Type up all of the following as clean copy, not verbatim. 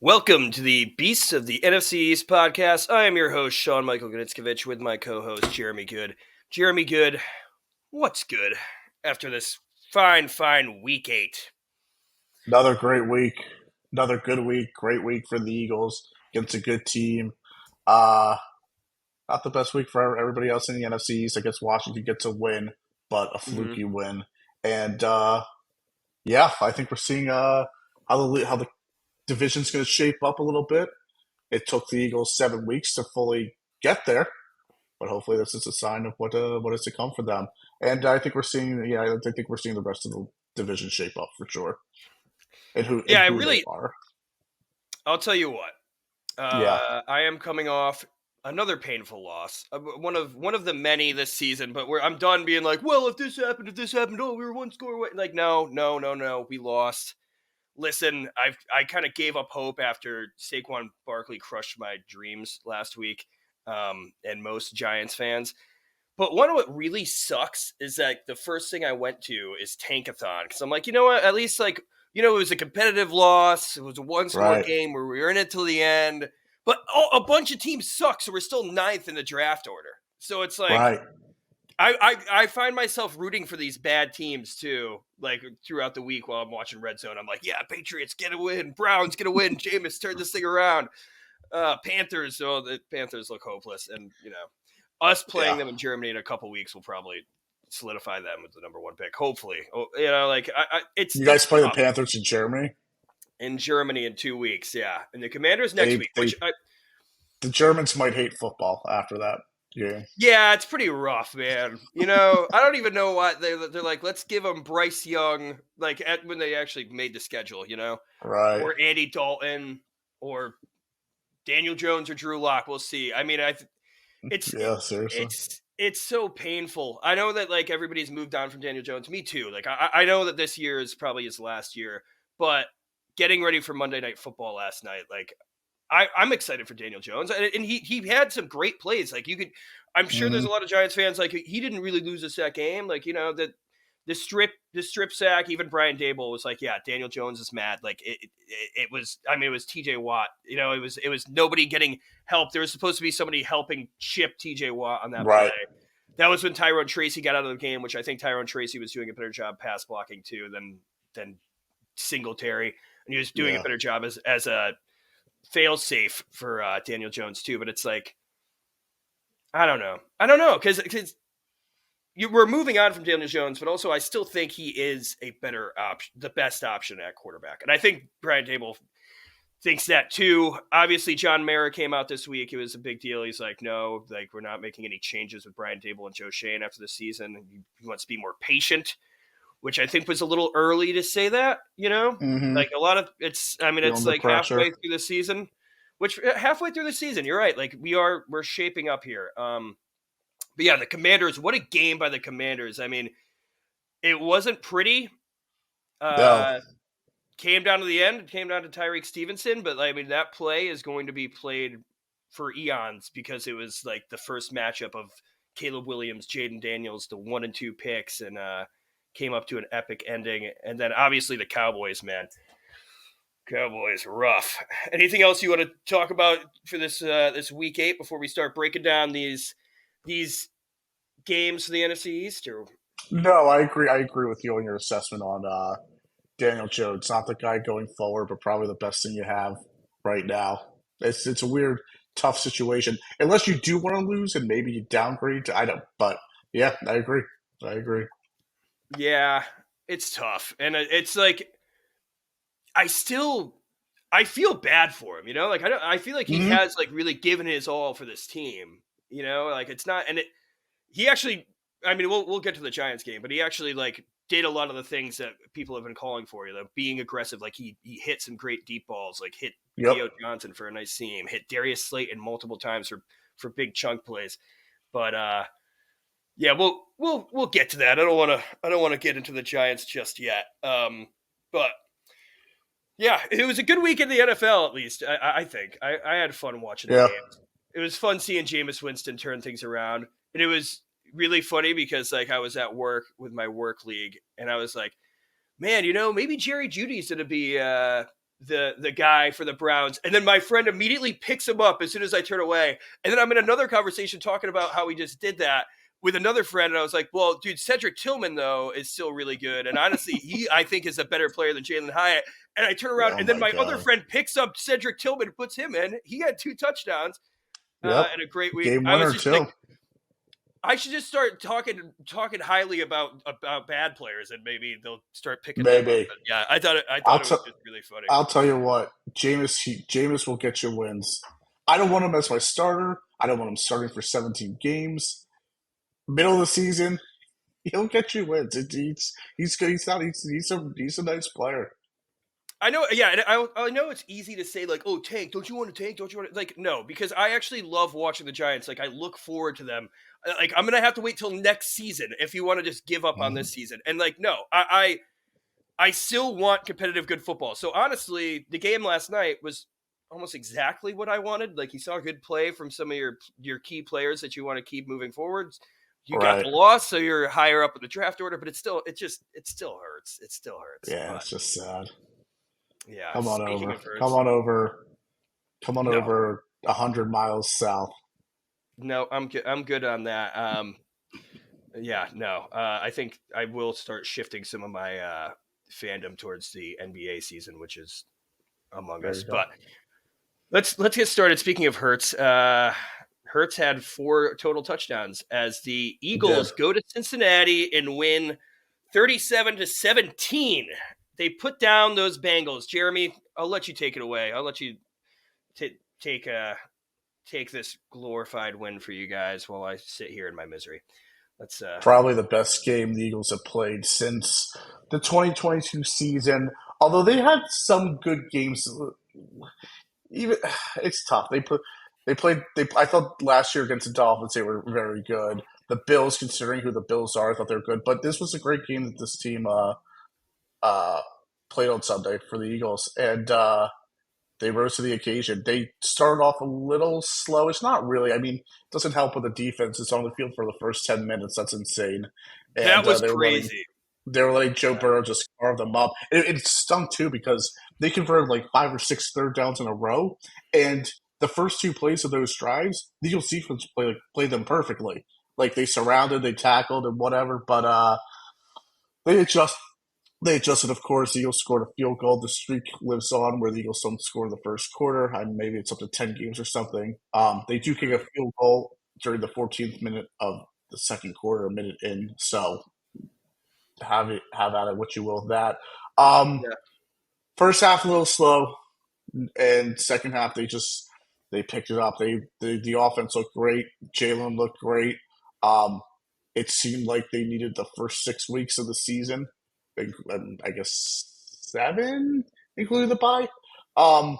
Welcome to the Beasts of the NFC East podcast. I am your host, Sean Michael Gnitskovich, with my co-host, Jeremy Good. Jeremy Good, what's good after this fine Week 8? Another great week. Another good week. Great week for the Eagles against a good team. Uh, Not the best week for everybody else in the NFC East. I guess Washington gets a win, but a fluky win. And yeah, I think we're seeing how the division's going to shape up a little bit. It took the Eagles 7 weeks to fully get there, but hopefully this is a sign of what is to come for them. And I think we're seeing, I think we're seeing the rest of the division shape up for sure, and who they are. I'll tell you what. Yeah. I am coming off another painful loss, one of the many this season. But I'm done being like, well, if this happened, oh, we were one score away. Like, no, we lost. Listen, I kind of gave up hope after Saquon Barkley crushed my dreams last week, and most Giants fans. But one of what really sucks is that the first thing I went to is Tankathon, because I'm like, you know what? At least it was a competitive loss. It was a one-score game where we were in it till the end. But a bunch of teams suck, so we're still ninth in the draft order. So it's like, I find myself rooting for these bad teams too, like throughout the week while I'm watching Red Zone. I'm like, yeah, Patriots get a win, Browns get a win, Jameis turn this thing around. Panthers, the Panthers look hopeless, and us playing them in Germany in a couple weeks will probably solidify them as the number one pick. Hopefully, it's you guys play the Panthers in Germany. In Germany in 2 weeks, yeah, and the Commanders next week. The Germans might hate football after that game. Yeah, it's pretty rough, man. I don't even know why they're like, let's give them Bryce Young, when they actually made the schedule, right? Or Andy Dalton, or Daniel Jones, or Drew Lock. We'll see. I mean, seriously. It's so painful. I know that everybody's moved on from Daniel Jones. Me too. I know that this year is probably his last year, but getting ready for Monday Night Football last night, I'm excited for Daniel Jones, and he had some great plays. I'm sure there's a lot of Giants fans he didn't really lose us that game. That the strip sack. Even Brian Daboll was like, yeah, Daniel Jones is mad. It was T.J. Watt. It was nobody getting help. There was supposed to be somebody helping chip T.J. Watt on that play. That was when Tyrone Tracy got out of the game, which I think Tyrone Tracy was doing a better job pass blocking too than Singletary, and he was doing a better job as a fail safe for Daniel Jones too. But it's like, I don't know, because we're moving on from Daniel Jones, but also I still think he is a better option, the best option at quarterback, and I think Brian Daboll thinks that too. Obviously, John Mara came out this week. It was a big deal. He's like, no, we're not making any changes with Brian Daboll and Joe Schoen after the season. He wants to be more patient, which I think was a little early to say that, a lot of it's halfway through the season, you're right. We're shaping up here. But yeah, the Commanders, what a game by the Commanders. I mean, it wasn't pretty. Came down to the end. It came down to Tyrique Stevenson, but that play is going to be played for eons because it was the first matchup of Caleb Williams, Jayden Daniels, the 1 and 2 picks, and came up to an epic ending. And then obviously the Cowboys, man. Cowboys, rough. Anything else you want to talk about for this week 8 before we start breaking down these games for the NFC East? Or? No, I agree. I agree with you on your assessment on Daniel Jones. Not the guy going forward, but probably the best thing you have right now. It's a weird, tough situation. Unless you do want to lose and maybe you downgrade. I don't. But yeah, I agree. Yeah, it's tough, and it's like I feel bad for him. I feel like he has really given his all for this team. It's not, and he actually. I mean, we'll get to the Giants game, but he actually did a lot of the things that people have been calling for. Being aggressive, he hit some great deep balls, hit Theo Johnson for a nice seam, hit Darius Slayton multiple times for big chunk plays. But yeah, we'll get to that. I don't want to get into the Giants just yet. But yeah, it was a good week in the NFL, at least. I think I had fun watching the games. It was fun seeing Jameis Winston turn things around, and it was really funny because I was at work with my work league, and I was like, man, maybe Jerry Jeudy's going to be the guy for the Browns. And then my friend immediately picks him up as soon as I turn away. And then I'm in another conversation talking about how he just did that with another friend. And I was like, well, dude, Cedric Tillman, though, is still really good. And honestly, he, I think, is a better player than Jalen Hyatt. And I turn around, Oh and then my my other god. friend picks up Cedric Tillman and puts him in. He had 2 touchdowns Yep. and a great week. Game I was winner just like, too. I should just start talking highly about bad players, and maybe they'll start picking them up. Maybe. But yeah, I I'll thought it was tell just really funny. I'll tell you what, Jameis will get you wins. I don't want him as my starter. I don't want him starting for 17 games. Middle of the season, he'll get you wins. He's good. He's a nice player. I know, yeah, and I know it's easy to say like, "Oh, tank, don't you want to tank? Don't you want to?" Like, no, because I actually love watching the Giants. Like, I look forward to them. Like, I'm gonna have to wait till next season if you want to just give up on Mhm. this season. And like, no, I still want competitive, good football. So honestly, the game last night was almost exactly what I wanted. Like, you saw good play from some of your key players that you want to keep moving forwards. You got Right. the loss, so you're higher up in the draft order, but it still hurts. It still hurts. Yeah, But it's just sad. yeah, Come on speaking over. of Come hurts, on over. Come on no, over 100 miles south. no, I'm good on that. Yeah, no, I think I will start shifting some of my fandom towards the NBA season, which is among There us. you go. But let's get started. Speaking of Hurts, Hurts had 4 total touchdowns as the He did. Eagles go to Cincinnati and win 37-17. They put down those Bengals. Jeremy, I'll let you take it away. I'll let you take take this glorified win for you guys while I sit here in my misery. Let's Probably the best game the Eagles have played since the 2022 season. Although they had some good games, even it's tough. I thought last year against the Dolphins they were very good. The Bills, considering who the Bills are, I thought they were good. But this was a great game that this team uh, played on Sunday for the Eagles, and they rose to the occasion. They started off a little slow. It's not really. I mean, it doesn't help with the defense. It's on the field for the first 10 minutes. That's insane. that And was crazy. they were letting Joe Yeah. Burrow just carve them up. It stung too because they converted like 5 or 6 third downs in a row, and the first 2 plays of those drives, the Eagles defense played them perfectly. Like they surrounded, they tackled, and whatever. But they adjust they adjusted, of course. The Eagles scored a field goal. The streak lives on where the Eagles don't score in the first quarter. Maybe it's up to 10 games or something. They do kick a Mhm. field goal during the 14th minute of the second quarter, a minute in. So have at it what you will with that. Um, Yeah. First half a little slow, and second half they picked it up. The offense looked great. Jalen looked great. Um, it seemed like they needed the first 6 weeks of the season, I guess 7, including the bye, um,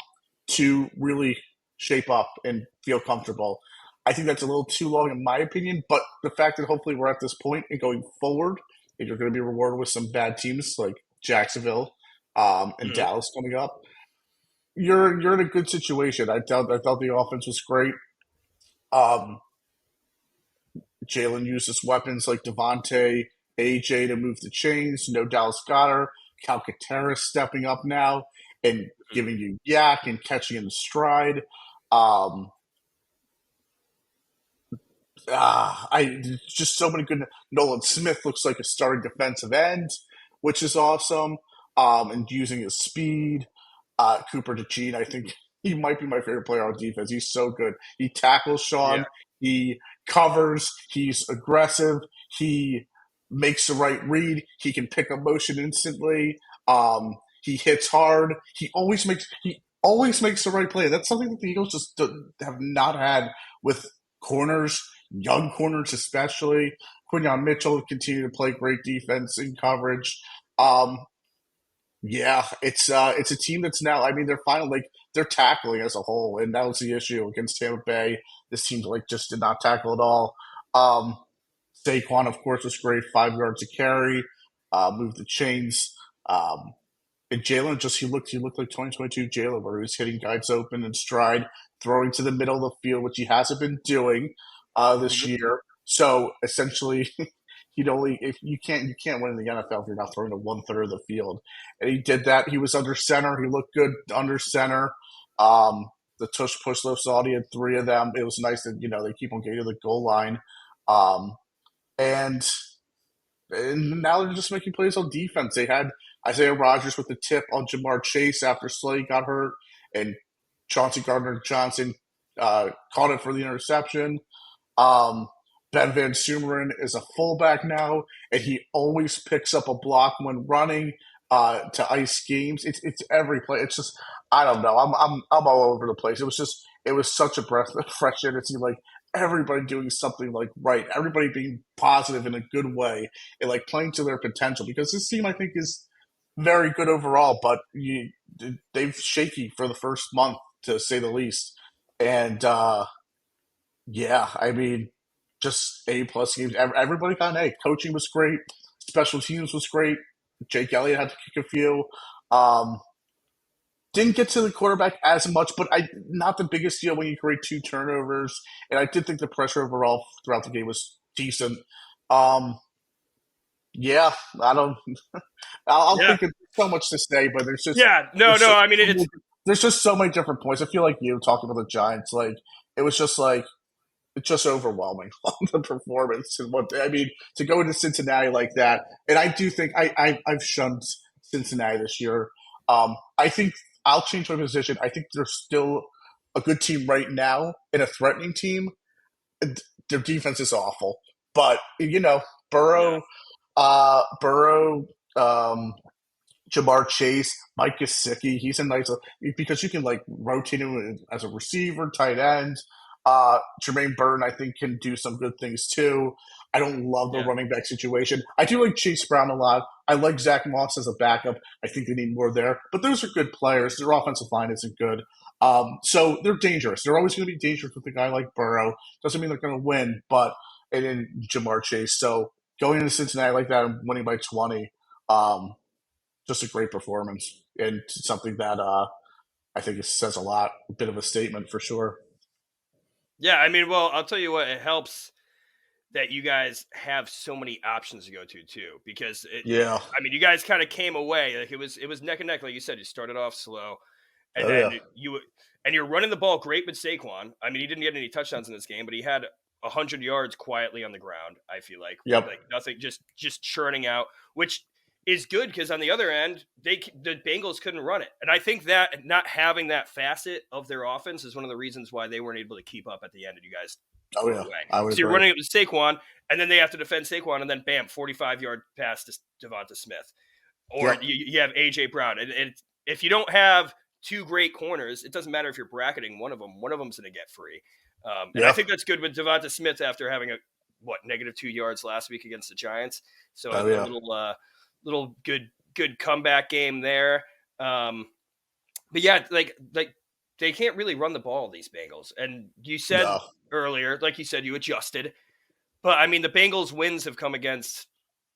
to really shape up and feel comfortable. I think that's a little too long, in my opinion. But the fact that hopefully we're at this point and going forward, and you're going to be rewarded with some bad teams like Jacksonville and Mhm. Dallas coming up, you're in a good situation. I thought the offense was great. Um, Jalen used his weapons like Devontae, AJ to move the chains. No Dallas Goddard, Calcaterra stepping up now and Mhm. giving you yak and catching in stride. Um, I just so many good. Nolan Smith looks like a starting defensive end, which is awesome. And using his speed, Cooper DeJean, I think he might be my favorite player on defense. He's so good. He tackles Yeah. Sean. He covers. He's aggressive. He makes the right read. He can pick a motion instantly. He hits hard. He always makes the right play. That's something that the Eagles just have not had with corners, young corners especially. Quinyon Mitchell continue to play great defense in coverage. Um, yeah, it's a team that's now. I mean, they're finally like they're tackling as a whole, and that was the issue against Tampa Bay. This team like just did not tackle at all. Um, Saquon, of course, was great, 5 yards to carry, moved the chains. Um, and Jalen he looked like 2022 Jalen, where he was hitting guys open in stride, throwing to the middle of the field, which he hasn't been doing this Mhm. year. So essentially, he'd only if you can't win in the NFL if you're not throwing to 1/3 of the field. And he did that. He was under center. He looked good under center. Um, the tush push lifts on. He had three of them. It was nice that they keep on getting to the goal line. Um, and and now they're just making plays on defense. They had Isaiah Rodgers with the tip on Jamar Chase after Slay got hurt, and Chauncey Gardner Johnson caught it for the interception. Um, Ben Van Sumeren is a fullback now, and he always picks up a block when running to ice games. It's every play. It's just I don't know. I'm all over the place. It was such a breath of fresh air to see like everybody doing something like right, everybody being positive in a good way and like playing to their potential because this team I think is very good overall, but they've shaky for the first month to say the least, and yeah, I mean, just A+ games. Everybody got an A. Coaching was great. Special teams was great. Jake Elliott had to kick a few. Um, didn't get to the quarterback as much, but I not the biggest deal when you create two turnovers. And I did think the pressure overall throughout the game was decent. Um, yeah, I don't. I'll Yeah. think of so much to say, but Yeah. No, there's no. so, I mean, it's there's just so many different points. I feel like you talking about the Giants, like it was just like it's just overwhelming on the performance and what I mean to go into Cincinnati like that. And I do think I've shunned Cincinnati this year. I think I'll change my position. I think they're still a good team right now and a threatening team. Their defense is awful, but yeah. Burrow, Burrow, Jamar Chase, Mike Gesicki. He's a nice because you can like rotate him as a receiver, tight end. Jermaine Burton, I think, can do some good things too. I don't love the Yeah. running back situation. I do like Chase Brown a lot. I like Zach Moss as a backup. I think they need more there, but those are good players. Their offensive line isn't good, so they're dangerous. They're always going to be dangerous with a guy like Burrow. Doesn't mean they're going to win, but and then Jamar Chase. So going into Cincinnati like that and winning by 20. Um, just a great performance and something that I think it says a lot. A bit of a statement for sure. Yeah. I mean, well, I'll tell you what. It helps that you guys have so many options to go to too, because Yeah. I mean, you guys kind of came away like it was neck and neck, like you said. You started off slow, and Oh then yeah. you're running the ball great with Saquon. I mean, he didn't get any touchdowns in this game, but he had 100 yards quietly on the ground. I feel Yep. like nothing, just churning out, which is good because on the other end, the Bengals couldn't run it, and I think that not having that facet of their offense is one of the reasons why they weren't able to keep up at the end, and you guys Oh blew yeah. away. I would So you're agree. running it with Saquon, and then they have to defend Saquon, and then bam, 45-yard pass to Devonta Smith, or Yep. you have AJ Brown, and if you don't have two great corners, it doesn't matter if you're bracketing one of them. One of them's going to get free. And I Yep. think that's good with Devonta Smith after having a -2 yards last week against the Giants. So Oh a yeah. little good comeback game there. But yeah, like they can't really run the ball, these Bengals. And you said No. earlier, like you said, you adjusted. But I mean, the Bengals wins have come against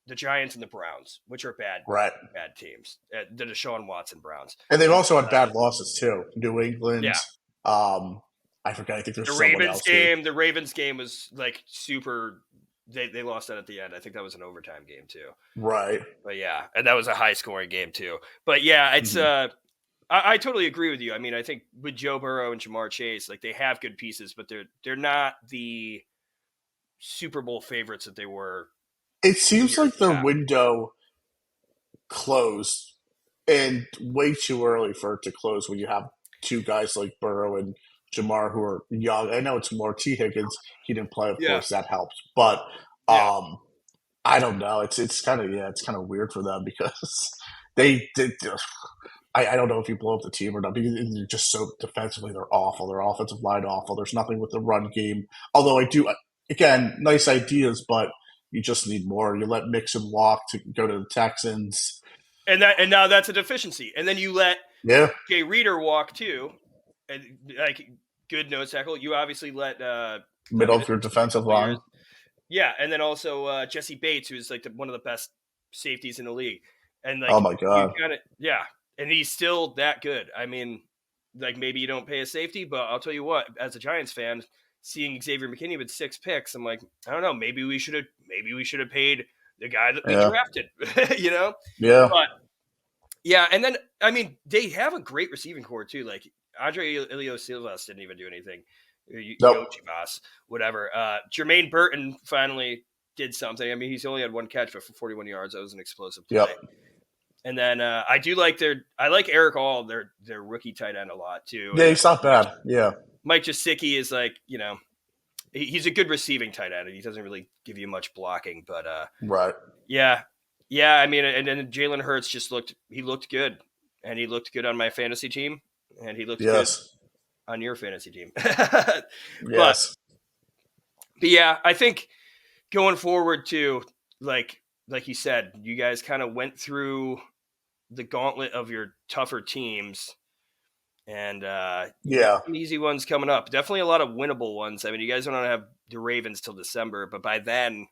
the Giants and the Browns, which are Right. bad teams. The Deshaun Watson Browns. And they've also had bad losses too. New England. Yeah. Um, I forget. I think The there's someone Ravens else who. game, the Ravens game was like super. They lost that at the end. I think that was an overtime game too. Right. But yeah, and that was a high scoring game too. But yeah, it's Mhm. I totally agree with you. I mean, I think with Joe Burrow and Jamar Chase, like they have good pieces, but they're not the Super Bowl favorites that they were It seems years like their past. window closed and way too early for it to close when you have two guys like Burrow and Jamar who are young. I know it's more T. Higgins. He didn't play, of Yeah, course, that helped. But yeah, um, I don't know. It's kind of it's kind of weird for them because they I don't know if you blow up the team or not because they're just so defensively they're awful. Their offensive line awful. There's nothing with the run game. Although I do again nice ideas, but you just need more. You let Mixon walk to go to the Texans. and now that's a deficiency. And then you let Yeah, Jay Reader walk too, and like good nose tackle. You obviously let I middle mean of your it's been a defensive couple of years. line. Yeah, and then also Jesse Bates, who's like one of the best safeties in the league, and Oh like my you god. kind of yeah, and he's still that good. I mean, like maybe you don't pay a safety, but I'll tell you what, as a Giants fan, seeing Xavier McKinney with 6 picks, I'm like, I don't know, maybe we should have paid the guy that we Yeah. drafted, you know. Yeah. But yeah, and then I mean, they have a great receiving core too. Like Andre Silvas didn't even do anything. Nope. Yoshi Voss, whatever. Jermaine Burton finally did something. I mean, he's only had one catch, but for 41 yards, that was an explosive Yep. play. And then I like Eric All, their rookie tight end a lot too. Yeah, he's not bad. Yeah. Mike Gesicki is like, he's a good receiving tight end, and he doesn't really give you much blocking. But Right. yeah, yeah. I mean, and then Jalen Hurts he looked good, and he looked good on my fantasy team, and he looked good Yes. on your fantasy team. but, Yes. but yeah, I think going forward too, like you said, you guys kind of went through the gauntlet of your tougher teams. And you got Yeah. some easy ones coming up. Definitely a lot of winnable ones. I mean, you guys don't have the Ravens till December, but by then,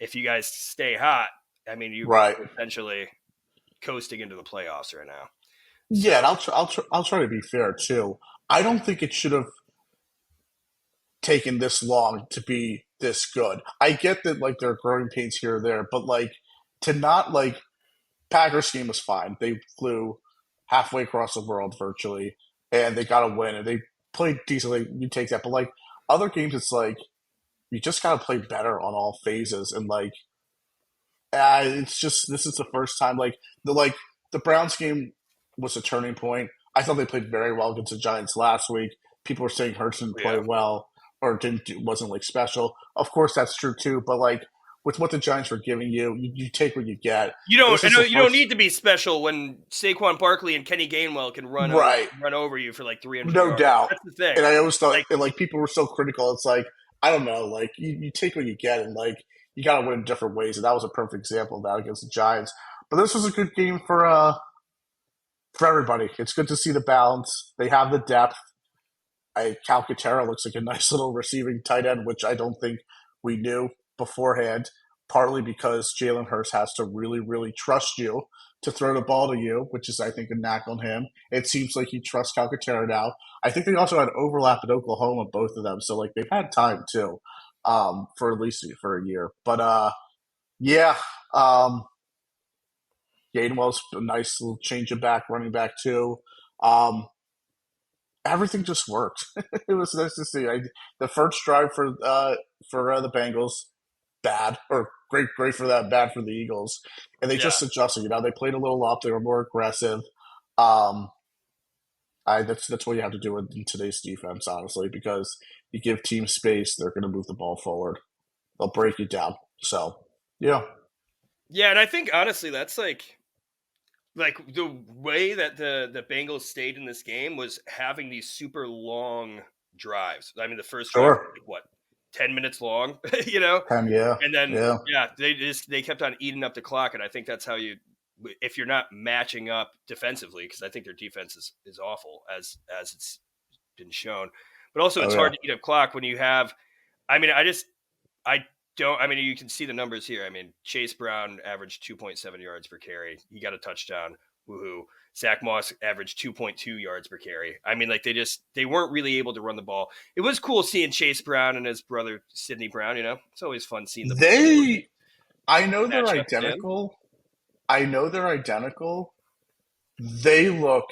if you guys stay hot, I mean, you're Right. essentially coasting into the playoffs right now. Yeah, and I'll try to be fair too. I don't think it should have taken this long to be this good. I get that like there are growing pains here or there, but like to not like Packers game was fine. They flew halfway across the world virtually, and they got a win, and they played decently. You take that, but like other games, it's like you just got to play better on all phases, and like it's just this is the first time the Browns game was a turning point. I thought they played very well against the Giants last week. People were saying Hurts didn't play Yeah. well or wasn't like special. Of course, that's true too. But like with what the Giants were giving you, you take what you get. You This don't. I is know the you don't first need to be special when Saquon Barkley and Kenny Gainwell can right. run over you for like 300 No yards. doubt. That's the thing. And I always thought, Like, and like people were so critical. It's like I don't know, like you take what you get, and like you got to win in different ways. And that was a perfect example of that against the Giants. But this was a good game for everybody. It's good to see the balance. They have the depth. Calcaterra looks like a nice little receiving tight end, which I don't think we knew beforehand. Partly because Jalen Hurts has to really, really trust you to throw the ball to you, which is, I think, a knack on him. It seems like he trusts Calcaterra now. I think they also had overlap in Oklahoma, both of them. So, like, they've had time, too, for at least for a year. But, yeah, Gainwell's a nice little change of back, running back, too. Everything just worked. It was nice to see. The first drive for the Bengals, bad or great for that, bad for the Eagles, and they yeah, just adjusted. They played a little up. They were more aggressive. Um, that's what you have to do in today's defense, honestly, because you give teams space, they're going to move the ball forward. They'll break you down. So, yeah, yeah, and I think honestly, that's like the way that the Bengals stayed in this game was having these super long drives. I mean, the first drive was sure. like what 10 minutes long, you know, Yeah, and then yeah, yeah, they kept on eating up the clock, and I think that's how if you're not matching up defensively, because I think their defense is awful as it's been shown, but also oh it's yeah. hard to eat up clock when you have. I mean, I don't. I mean, you can see the numbers here. I mean, Chase Brown averaged 2.7 yards per carry. He got a touchdown. Woohoo! Zach Moss averaged 2.2 yards per carry. I mean, like they weren't really able to run the ball. It was cool seeing Chase Brown and his brother Sidney Brown. It's always fun seeing the They, I know they're matchup again. identical. I know they're identical. They look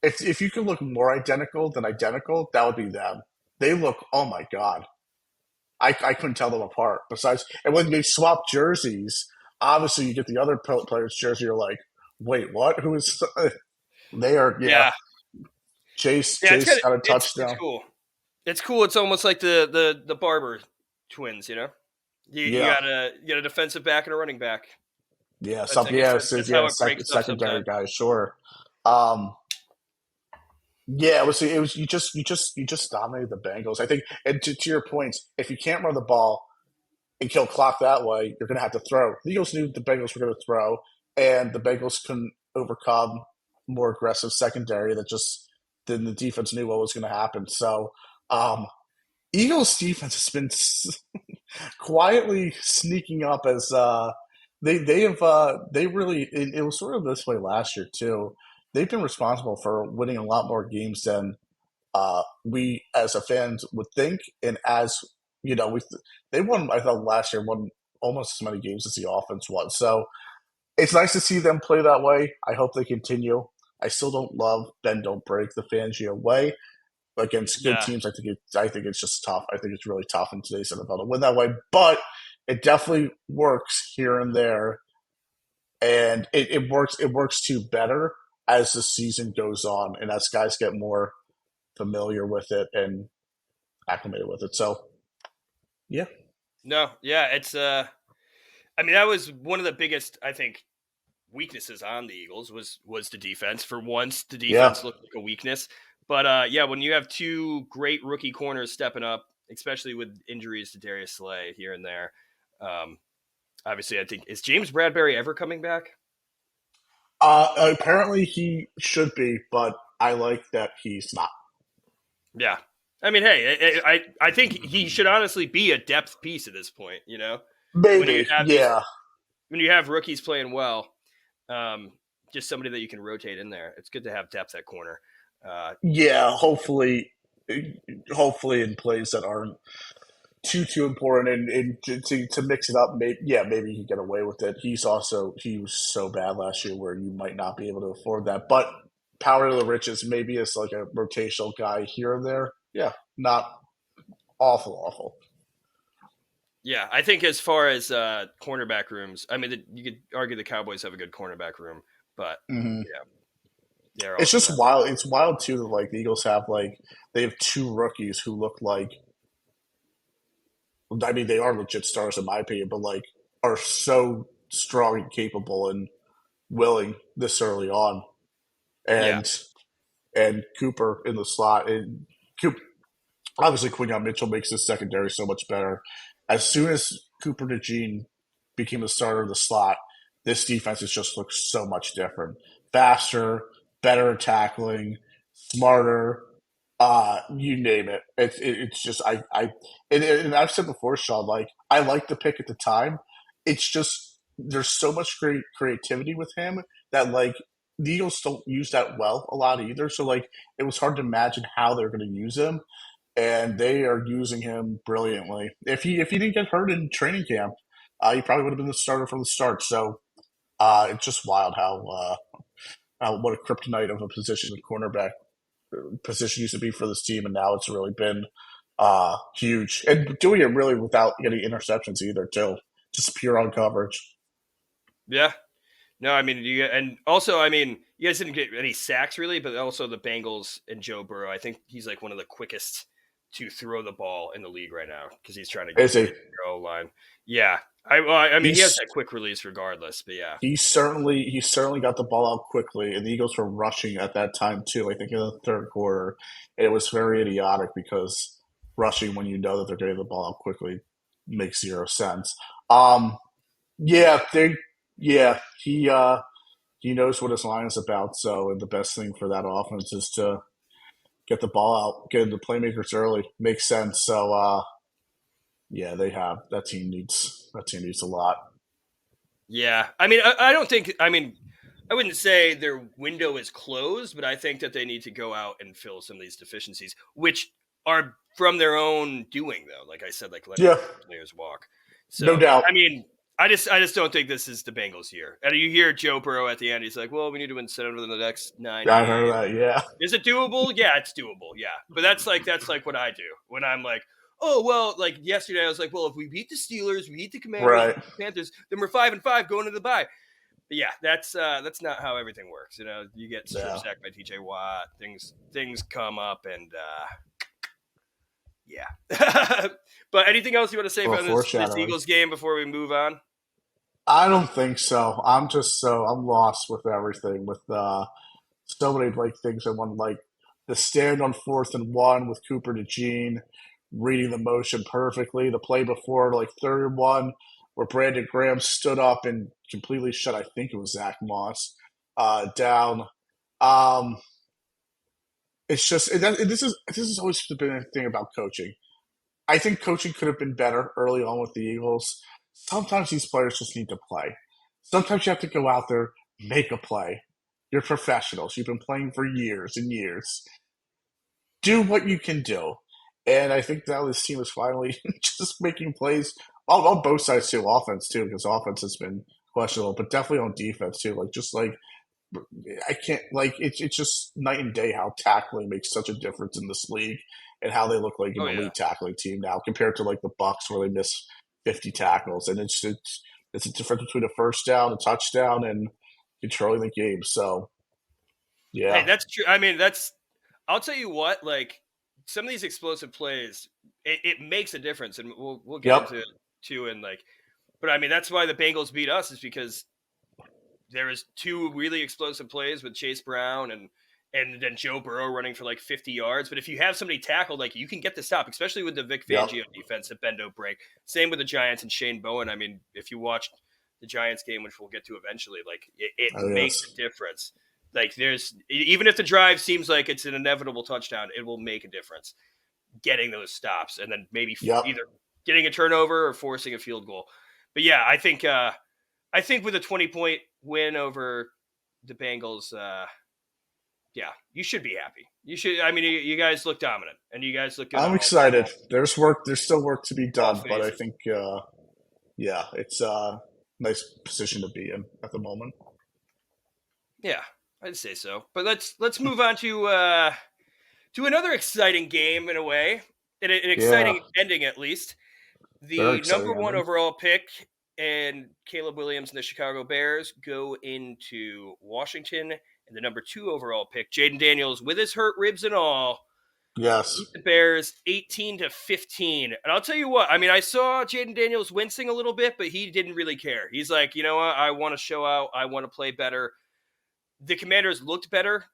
if you could look more identical than identical, that would be them. They look, oh my god, I couldn't tell them apart. Besides, and when they swap jerseys, obviously you get the other player's jersey. You're like, wait, what? Who is? They are, yeah. Yeah, yeah. Chase got a It's touchdown. cool. It's cool. It's almost like the Barber twins. You Yeah, got a defensive back and a running back. yeah, That's I something. guess Yeah, that's how yeah, it breaks up secondary sometimes. guy, sure. Um, Yeah, it was you just dominated the Bengals. I think, and to your points, if you can't run the ball and kill clock that way, you're going to have to throw. The Eagles knew the Bengals were going to throw, and the Bengals couldn't overcome more aggressive secondary that just then the defense knew what was going to happen. So, um, Eagles defense has been quietly sneaking up as they really it was sort of this way last year too. They've been responsible for winning a lot more games than we as a fans would think, and as they won. I thought last year won almost as many games as the offense won. So it's nice to see them play that way. I hope they continue. I still don't love bend don't break the Fangio way against good Yeah. teams. I think it's just tough. I think it's really tough in today's NFL to win that way. But it definitely works here and there, and it works too better as the season goes on and as guys get more familiar with it and acclimated with it. So yeah, No, yeah, it's I mean, that was one of the biggest, I think, weaknesses on the Eagles was the defense. For once, the yeah, defense looked like a weakness. But yeah, when you have two great rookie corners stepping up, especially with injuries to Darius Slay here and there, um, obviously, I think is James Bradbury ever coming back? apparently he should be, but I like that he's not. Yeah, I mean, hey, I think he should honestly be a depth piece at this point. You know, when you Maybe, have these yeah, when you have rookies playing well, um, just somebody that you can rotate in there. It's good to have depth at corner. Uh, yeah. Hopefully in plays that aren't too important, and to mix it up. Maybe he can get away with it. He was so bad last year where you might not be able to afford that. But power to the riches, maybe as like a rotational guy here and there. Yeah, not awful. Yeah, I think as far as cornerback rooms, I mean, you could argue the Cowboys have a good cornerback room, but Hmm. yeah, they're It's also just not. wild. It's wild too that like the Eagles have they have two rookies who look like, I mean, they are legit stars in my opinion, but like are so strong and capable and willing this early on, Yeah, and Cooper in the slot, and Cooper, obviously Quinyon Mitchell makes this secondary so much better. As soon as Cooper DeJean became the starter of the slot, this defense has just looked so much different. Faster, better at tackling, smarter, you name it. It's just and I've said before, Sean, like I like the pick at the time. It's just there's so much great creativity with him that like the Eagles don't use that well a lot either. So like it was hard to imagine how they're going to use him, and they are using him brilliantly. If he didn't get hurt in training camp, he probably would have been the starter from the start. So it's just wild how what a kryptonite of a position the cornerback position used to be for this team, and now it's really been huge and doing it really without getting interceptions either. Too, just pure on coverage. yeah. No, I mean, and also, I mean, you guys didn't get any sacks really, but also the Bengals and Joe Burrow. I think he's like one of the quickest to throw the ball in the league right now because he's trying to Is get a your O line. Yeah, I mean, he has he's that quick release regardless, but yeah, he certainly got the ball out quickly, and the Eagles were rushing at that time too. I think in the third quarter, it was very idiotic because rushing when you know that they're getting the ball out quickly makes zero sense. Um, yeah, they, yeah, he knows what his line is about. So, and the best thing for that offense is to get the ball out, get into playmakers early. Makes sense. So, yeah, they have that team needs a lot. yeah. I mean, I don't think. I mean, I wouldn't say their window is closed, but I think that they need to go out and fill some of these deficiencies, which are from their own doing, though. Like I said, like letting Yeah, players walk. no So, doubt. I mean, I just don't think this is the Bengals year. And you hear Joe Burrow at the end. He's like, "Well, we need to win 7 within the next 9 I heard games." that. Yeah, Is it doable? Yeah, it's doable. Yeah, but that's like what I do when I'm like, oh well, like yesterday I was like, well, if we beat the Steelers, we beat the Commanders, we right. beat the Panthers, then we're 5-5 going to the bye. But yeah, that's not how everything works. You know, you get strip Yeah, sacked by TJ Watt, things come up, and yeah. But anything else you want to say a little about this foreshadowing. Eagles game before we move on? I don't think so. I'm lost with everything with so many like things I want, like the stand on 4th and 1 with Cooper DeJean reading the motion perfectly. The play before, like 3rd and 1, where Brandon Graham stood up and completely shut. I think it was Zach Moss down. Um, it's just this is always been a thing about coaching. I think coaching could have been better early on with the Eagles. Sometimes these players just need to play. Sometimes you have to go out there, make a play. You're professionals. You've been playing for years and years. do what you can do. And I think now this team is finally just making plays on both sides too, offense too, because offense has been questionable, but definitely on defense too. Like just like I can't like it's just night and day how tackling makes such a difference in this league and how they look like an Oh yeah. elite tackling team now compared to like the Bucks where they miss 50 tackles, and it's a difference between a first down, a touchdown, and controlling the game. So Hey, yeah, that's true. I mean, that's. I'll tell you what. Like some of these explosive plays, it makes a difference, and we'll get yep, into it too. And like, but I mean, that's why the Bengals beat us is because there was two really explosive plays with Chase Brown and then Joe Burrow running for like 50 yards. But if you have somebody tackled, like you can get the stop, especially with the Vic yep, Fangio defense that bend don't break. Same with the Giants and Shane Bowen. I mean, if you watched the Giants game, which we'll get to eventually, like it oh makes yes, a difference. Like there's even if the drive seems like it's an inevitable touchdown, it will make a difference getting those stops and then maybe yep. either getting a turnover or forcing a field goal. But yeah, I think with a 20-point win over the Bengals, yeah, you should be happy. You should. I mean, you guys look dominant, and you guys look good I'm on excited. There's work. There's still work to be all done, but I phases. think yeah, it's a nice position to be in at the moment. Yeah, I'd say so. But let's move on to another exciting game in a way, an Yeah, exciting ending at least. very The number exciting one ending. overall pick and Caleb Williams and the Chicago Bears go into Washington, and the number two overall pick, Jayden Daniels, with his hurt ribs and all, Yes. beat the Bears 18-15. And I'll tell you what, I mean, I saw Jayden Daniels wincing a little bit, but he didn't really care. He's like, you know what? I want to show out. I want to play better. The Commanders looked better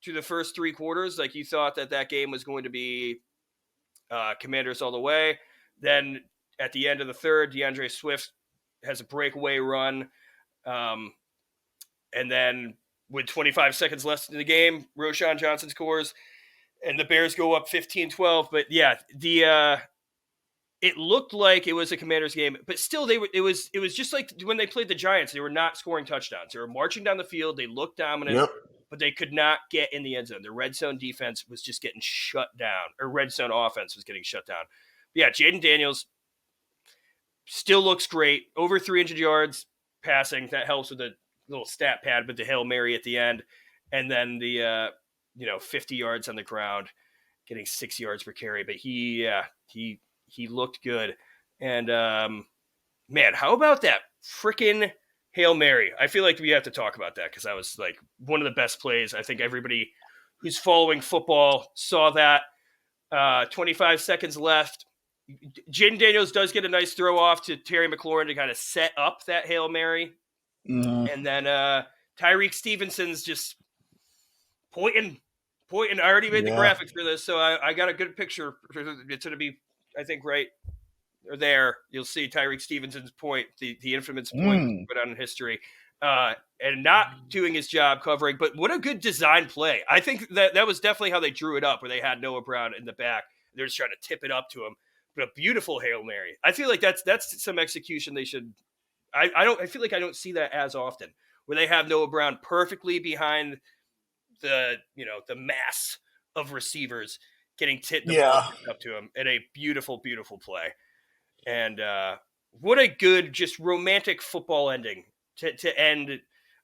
through the first three quarters. Like you thought that game was going to be Commanders all the way. Then at the end of the third, DeAndre Swift has a breakaway run. Um, and then with 25 seconds left in the game, Roshan Johnson scores and the Bears go up 15-12. But yeah, the it looked like it was a Commanders game, but still it was just like when they played the Giants. They were not scoring touchdowns. They were marching down the field. They looked dominant, Yep. but they could not get in the end zone. The red zone defense was just getting shut down, or red zone offense was getting shut down. But yeah, Jayden Daniels still looks great. Over 300 yards passing. That helps with the little stat pad with the Hail Mary at the end. And then the 50 yards on the ground, getting 6 yards per carry. But he looked good. And man, how about that freaking Hail Mary? I feel like we have to talk about that because that was like one of the best plays. I think everybody who's following football saw that. 25 seconds left. Jayden Daniels does get a nice throw off to Terry McLaurin to kind of set up that Hail Mary. Mm, And then Tyrique Stevenson's just pointing. I already made the yeah. graphics for this, so I got a good picture. It's going to be, I think, right there. You'll see Tyrique Stevenson's point, the infamous point Mm, put on in history. And not doing his job covering, but what a good design play. I think that was definitely how they drew it up, where they had Noah Brown in the back. They're just trying to tip it up to him. But a beautiful Hail Mary. I feel like that's some execution they should. I feel like I don't see that as often, where they have Noah Brown perfectly behind the mass of receivers getting the ball yeah. tipped up to him in a beautiful play. And what a good, just romantic football ending to end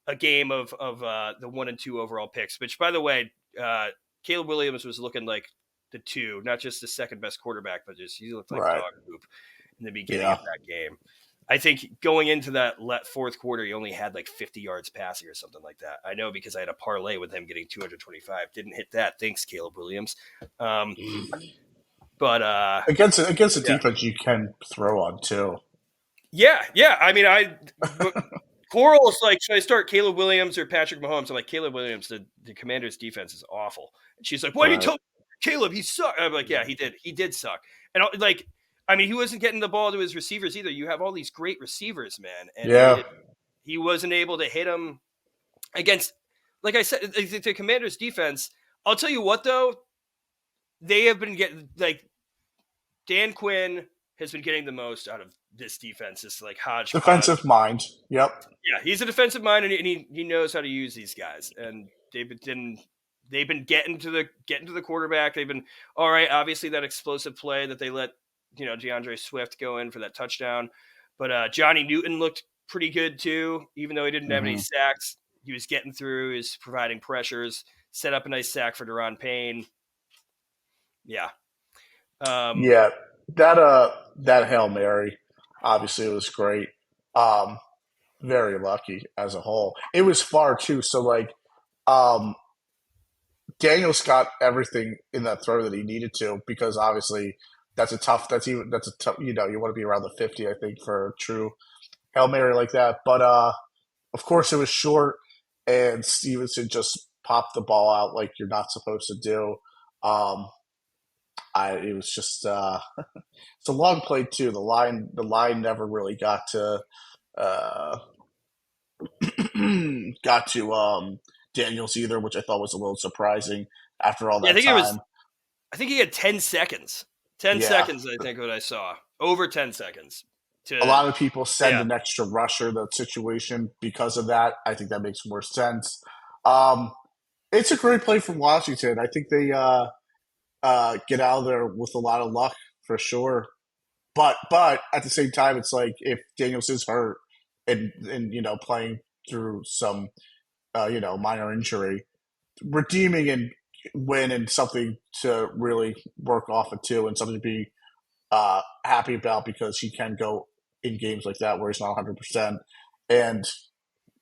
a game of the 1 and 2 overall picks. Which, by the way, Caleb Williams was looking like the two, not just the second best quarterback, but just he looked like Right. dog poop in the beginning of Yeah. that game. I think going into that fourth quarter, he only had like 50 yards passing or something like that. I know because I had a parlay with him getting 225. Didn't hit that. Thanks, Caleb Williams. Um, but Against a yeah, defense you can throw on too. yeah. I mean, Coral is like, should I start Caleb Williams or Patrick Mahomes? I'm like, Caleb Williams. The Commanders' defense is awful. And she's like, why do you Right. tell Caleb he sucked? I'm like, yeah, he did. He did suck. And like, I mean, he wasn't getting the ball to his receivers either. You have all these great receivers, man, and Yeah. he wasn't able to hit them against. Like I said, the Commanders' defense. I'll tell you what, though, they have been getting like Dan Quinn has been getting the most out of this defense. This like hodgepodge. Defensive mind. Yep. Yeah, he's a defensive mind, and he knows how to use these guys. And they've been they've been getting to the quarterback. They've been all right. Obviously, that explosive play that they let DeAndre Swift go in for that touchdown, but Johnny Newton looked pretty good too, even though he didn't have any Mm-hmm. sacks. He was getting through. He was providing pressures. Set up a nice sack for Deron Payne. Yeah. Yeah, that Hail Mary, obviously it was great. Um, very lucky as a whole. It was far too. So like, um, Daniels got everything in that throw that he needed to because obviously that's a tough. That's a tough. You want to be around the 50, I think, for a true Hail Mary like that. But of course, it was short, and Stevenson just popped the ball out like you're not supposed to do. Um, it was just it's a long play too. The line never really uh, got to Daniels either, which I thought was a little surprising after all Yeah, that time. I think he had 10 seconds. 10 Yeah, seconds, I think, what I saw. Over 10 seconds. a To lot of people send Yeah. an extra rusher that situation because of that. I think that makes more sense. Um, it's a great play from Washington. I think they get out of there with a lot of luck for sure. But at the same time, it's like if Daniels is hurt and playing through some minor injury, redeeming and win and something to really work off it too, and something to be happy about because he can go in games like that where he's not 100% and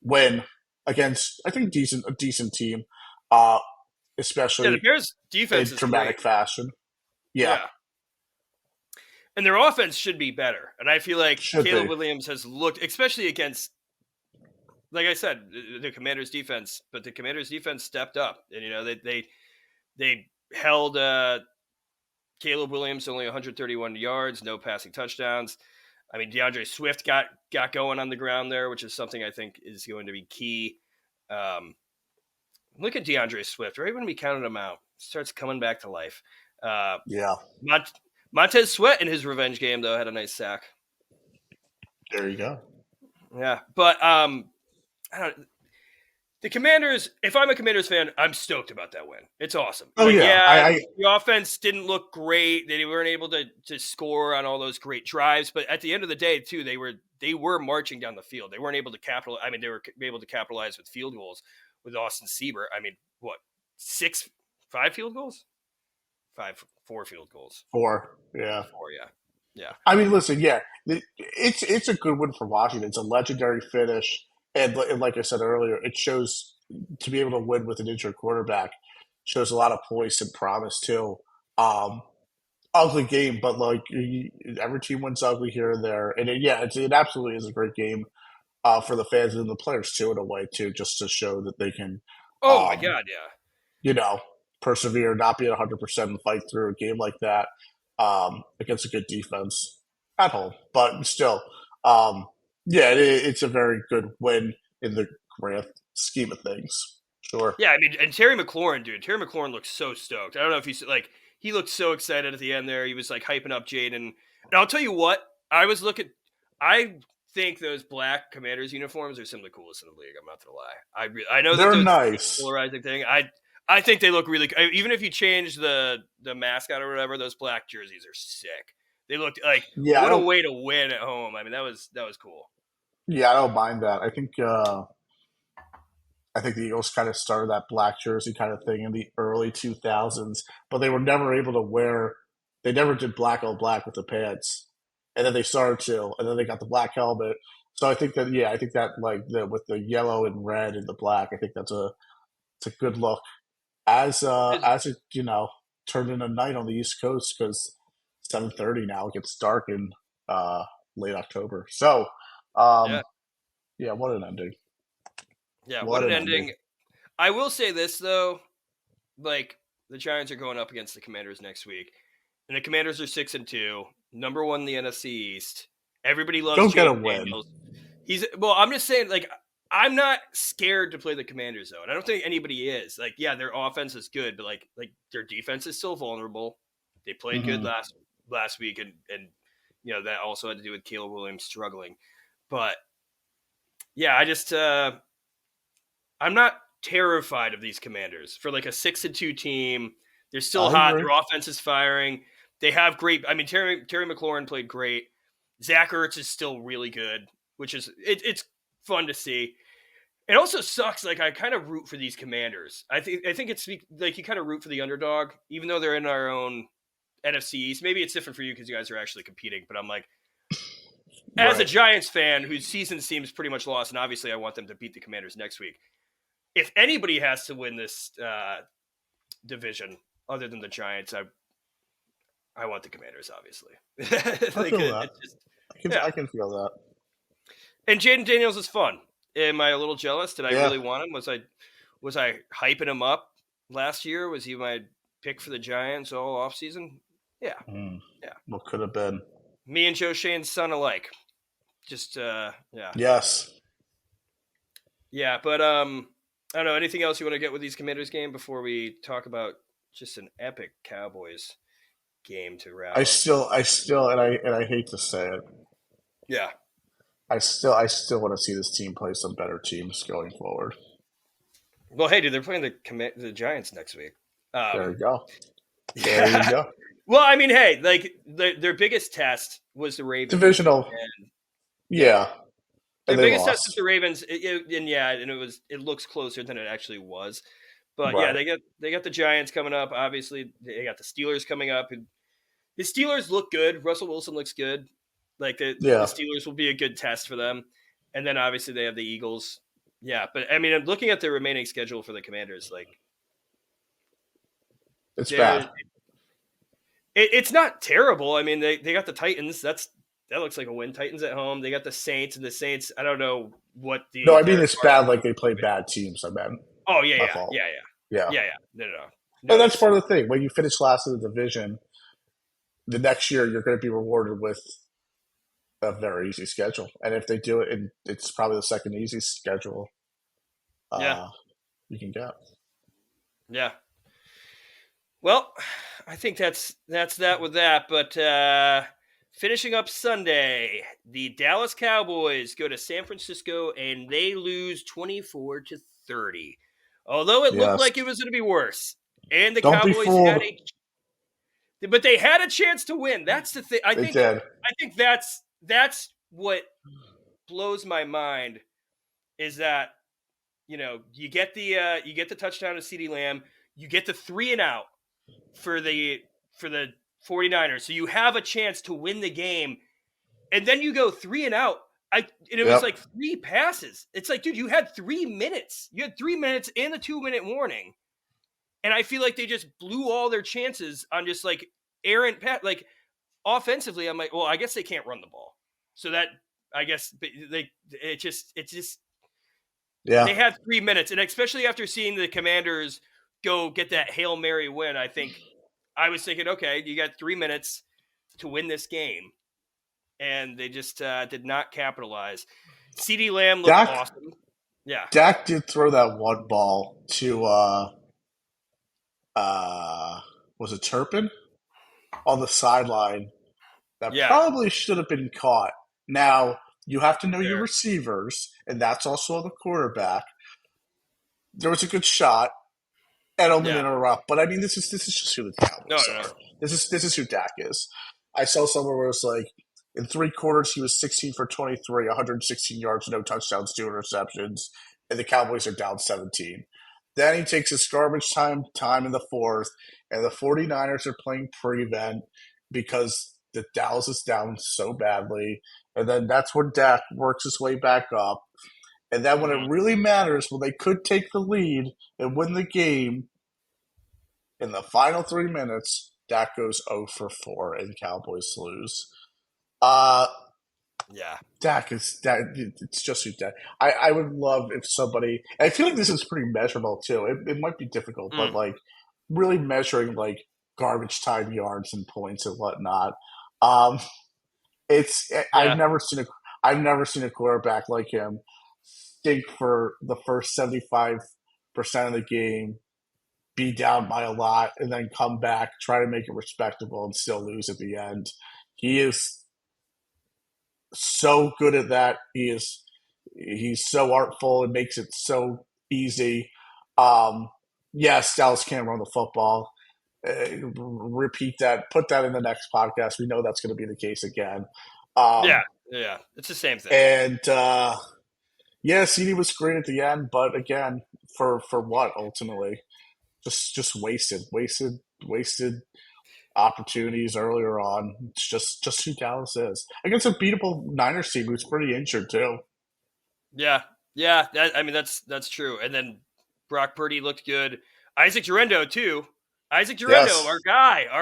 win against I think a decent team, uh, Yeah, the especially Bears defense in is great. dramatic fashion. Yeah, Yeah. And their offense should be better. And I feel like should Caleb be. Williams has looked, especially against, like I said, the Commanders defense, but the Commanders defense stepped up. And, they held Caleb Williams to only 131 yards, no passing touchdowns. I mean, DeAndre Swift got going on the ground there, which is something I think is going to be key. Um, Look at DeAndre Swift. Right when we counted him out, starts coming back to life. Uh, Yeah, Montez Sweat in his revenge game though had a nice sack. there you go. Yeah, but I don't. The Commanders. If I'm a Commanders fan, I'm stoked about that win. It's awesome. Oh Like, yeah, yeah, I the offense didn't look great. They weren't able to score on all those great drives. But at the end of the day, too, they were marching down the field. They weren't able to capitalize. I mean, they were able to capitalize with field goals with Austin Siebert. I mean, what 5 field goals? 4 field goals. four. Yeah. 4, yeah, yeah, I mean, listen, yeah, it's a good win for Washington. It's a legendary finish, and like I said earlier, it shows to be able to win with an injured quarterback shows a lot of poise and promise too. Um, ugly game, but like every team wins ugly here and there, and it absolutely is a great game for the fans and the players too, in a way too, just to show that they can, Oh my um, God, yeah. you know, persevere, not be at 100% and fight through a game like that against a good defense at home. But still, um, yeah, it's a very good win in the grand scheme of things. Sure. Yeah, I mean, and Terry McLaurin, dude. Terry McLaurin looks so stoked. I don't know if he's like he looked so excited at the end there. He was like hyping up Jayden. And I'll tell you what, I was looking. I think those black Commanders uniforms are some of the coolest in the league. I'm not gonna lie. I know that They're there's a nice. polarizing thing. I think they look really. Even if you change the mascot or whatever, those black jerseys are sick. They looked like Yeah, what a way to win at home. I mean, that was cool. I don't mind that. I think the Eagles kind of started that black jersey kind of thing in the early 2000s, but they were never able to wear. They never did black on black with the pants, and then they started to, and then they got the black helmet. So I think that like with the yellow and red and the black, I think it's a good look as it turned into night on the East Coast because 7:30 now it gets dark in uh, late October. So Yeah, um, yeah, what an ending! yeah. What What an an ending! ending. I will say this though, like the Giants are going up against the Commanders next week, and the Commanders are 6-2, number one in the NFC East. Everybody loves Go get a Jayden win. Daniels. I'm just saying, like, I'm not scared to play the Commanders though, and I don't think anybody is. Like, yeah, their offense is good, but like their defense is still vulnerable. They played good Hmm. last week, and that also had to do with Caleb Williams struggling. But yeah, I'm not. terrified of these Commanders for like a 6-2 team. They're still I hot. agree. Their offense is firing. They have great. I mean, Terry McLaurin played great. Zach Ertz is still really good, which is it's fun to see. It also sucks. Like I kind of root for these Commanders. I think it's like you kind of root for the underdog, even though they're in our own NFC East. Maybe it's different for you because you guys are actually competing. But I'm like, as a Right. Giants fan whose season seems pretty much lost, and obviously I want them to beat the Commanders next week. If anybody has to win this division other than the Giants, I want the Commanders, obviously. I Like, feel that. it's just, I can yeah. I can feel that. And Jayden Daniels is fun. Am I a little jealous? Did I Yeah. really want him? Was I hyping him up last year? Was he my pick for the Giants all offseason? Yeah, yeah. What could have been? Me and Joe Shane's son alike. Just yeah. Yes. Yeah, but I don't know. Anything else you want to get with these Commanders game before we talk about just an epic Cowboys game to wrap up? I still, and I hate to say it, Yeah. I still want to see this team play some better teams going forward. Well, hey, dude, they're playing the Giants next week. There you go. There you Yeah. go. Well, I mean, hey, like their biggest test was the Ravens, Divisional. and yeah, Yeah. their And they biggest test was lost. the Ravens, and it looks closer than it actually was. But yeah, Right. they got the Giants coming up. Obviously, they got the Steelers coming up. The Steelers look good. Russell Wilson looks good. Like the Yeah. Steelers will be a good test for them. And then obviously they have the Eagles. Yeah, but I mean, I'm looking at the remaining schedule for the Commanders. Like It's they're bad. it's not terrible. I mean, they got the Titans. That looks like a win. Titans at home. They got the Saints, and the Saints. I don't know what No, the I mean Derek it's Carr bad like they play situation. bad teams, I meant. Oh yeah, My yeah, fault. yeah, Yeah. yeah, yeah, yeah. No. And that's It's part of the thing. When you finish last in the division, the next year you're going to be rewarded with a very easy schedule. And if they do it, and it's probably the second easiest schedule yeah, uh, you can get. yeah. Well, I think that's that with that. But finishing up Sunday, the Dallas Cowboys go to San Francisco and they lose 24-30. Although it looked Yes. like it was going to be worse, and the Don't be Cowboys fooled. but they had a chance to win. That's the thing. I They think did. I think that's what blows my mind is that you get the touchdown to CeeDee Lamb, you get the 3-and-out for the 49ers. So you have a chance to win the game. And then you go 3-and-out. And it was Yep. like 3 passes. It's like, dude, you had 3 minutes. You had 3 minutes and the 2-minute warning. And I feel like they just blew all their chances on just like errant pass. Like offensively, I'm like, well, I guess they can't run the ball. So that I guess it's just Yeah. they had 3 minutes, and especially after seeing the Commanders go get that Hail Mary win, I was thinking, okay, you got 3 minutes to win this game, and they just did not capitalize. CeeDee Lamb looked Dak awesome. Yeah, Dak did throw that one ball to uh was it Turpin on the sideline that yeah, probably should have been caught. Now you have to know your fair. receivers, and that's also the quarterback. There was a good shot. I don't mean to Yeah, interrupt, but I mean this is just who the no, Cowboys no, no. are. This is who Dak is. I saw somewhere where it's like in 3 quarters he was 16 for 23, 116 yards, no touchdowns, 2 interceptions, and the Cowboys are down 17. Then he takes his garbage time in the fourth, and the 49ers are playing prevent because the Dallas is down so badly. And then that's when Dak works his way back up. And then when it Mm-hmm. really matters, when they could take the lead and win the game, in the final 3 minutes, Dak goes 0 for 4 and Cowboys lose. Uh, Yeah. Dak is Dak. It's just who Dak. I would love if somebody. I feel like this is pretty measurable too. It might be difficult, but Mm. like really measuring like garbage time yards and points and whatnot. Um, it's Yeah. I've never seen a quarterback like him stink for the first 75% of the game, be down by a lot, and then come back, try to make it respectable, and still lose at the end. He is so good at that. He's so artful and makes it so easy. Um, yes, Dallas can run the football. Repeat that. Put that in the next podcast. We know that's going to be the case again. Yeah, Um, yeah, it's the same thing. and yeah, CD was great at the end, but again, for what ultimately? Just wasted opportunities earlier on. It's just who Dallas is against a beatable Niners team who's pretty injured too. Yeah, yeah. I mean, that's true. And then Brock Purdy looked good. Isaac Durendo too. Isaac Durendo, Yes, our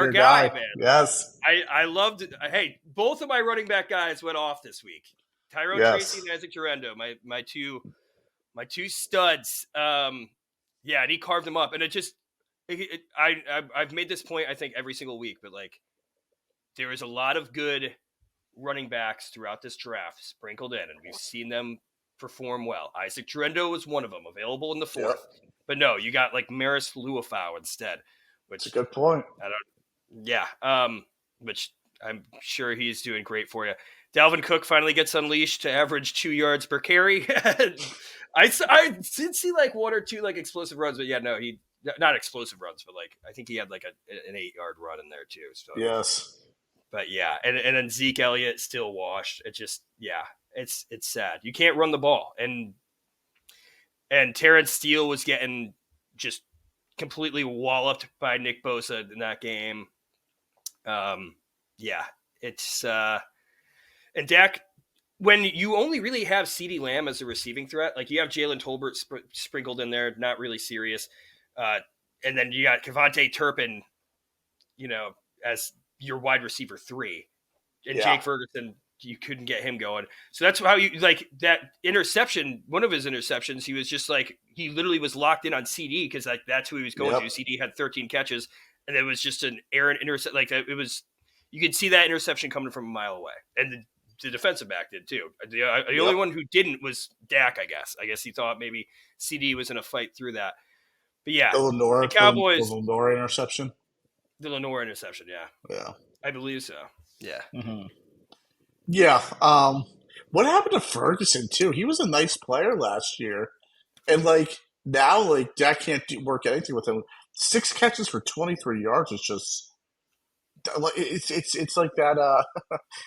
your guy, guy. man. Yes, I loved it. Hey, both of my running back guys went off this week. Tyrone Tracy yes, and Isaac Durendo, my two studs. Yeah, and he carved them up, and it just I've made this point I think every single week, but like there is a lot of good running backs throughout this draft sprinkled in, and we've seen them perform well. Isaac Durendo was one of them, available in the yep. fourth. But no, you got like Maris Luafau instead, It's a which good point. I don't. Yeah, which I'm sure he's doing great for you. Dalvin Cook finally gets unleashed to average 2 yards per carry. I did see like one or two like explosive runs, but yeah, no, he not explosive runs, but like I think he had like an 8 yard run in there too. So, Yes. but yeah, and then Zeke Elliott still washed. It just it's sad. You can't run the ball, and Terrence Steele was getting just completely walloped by Nick Bosa in that game. Yeah, it's and Dak, when you only really have CeeDee Lamb as a receiving threat, like you have Jalen Tolbert sprinkled in there, not really serious, uh, and then you got Kevontae Turpin, you know, as your wide receiver 3, and Yeah. Jake Ferguson, you couldn't get him going. So that's how you like that interception. One of his interceptions, he was just like he literally was locked in on CD because like that's who he was going Yep. to. CD had 13 catches, and it was just an errant intercept. Like it was, you could see that interception coming from a mile away, and the defensive back did too. The only Yep. one who didn't was Dak. I guess. I guess he thought maybe CD was in a fight through that. But yeah, the The Cowboys, Lenore interception. the Lenore interception. Yeah, Yeah. I believe so. Yeah. Hmm. Yeah. What happened to Ferguson too? He was a nice player last year, and like now, like Dak can't work anything with him. 6 catches for 23 yards is just like it's like that.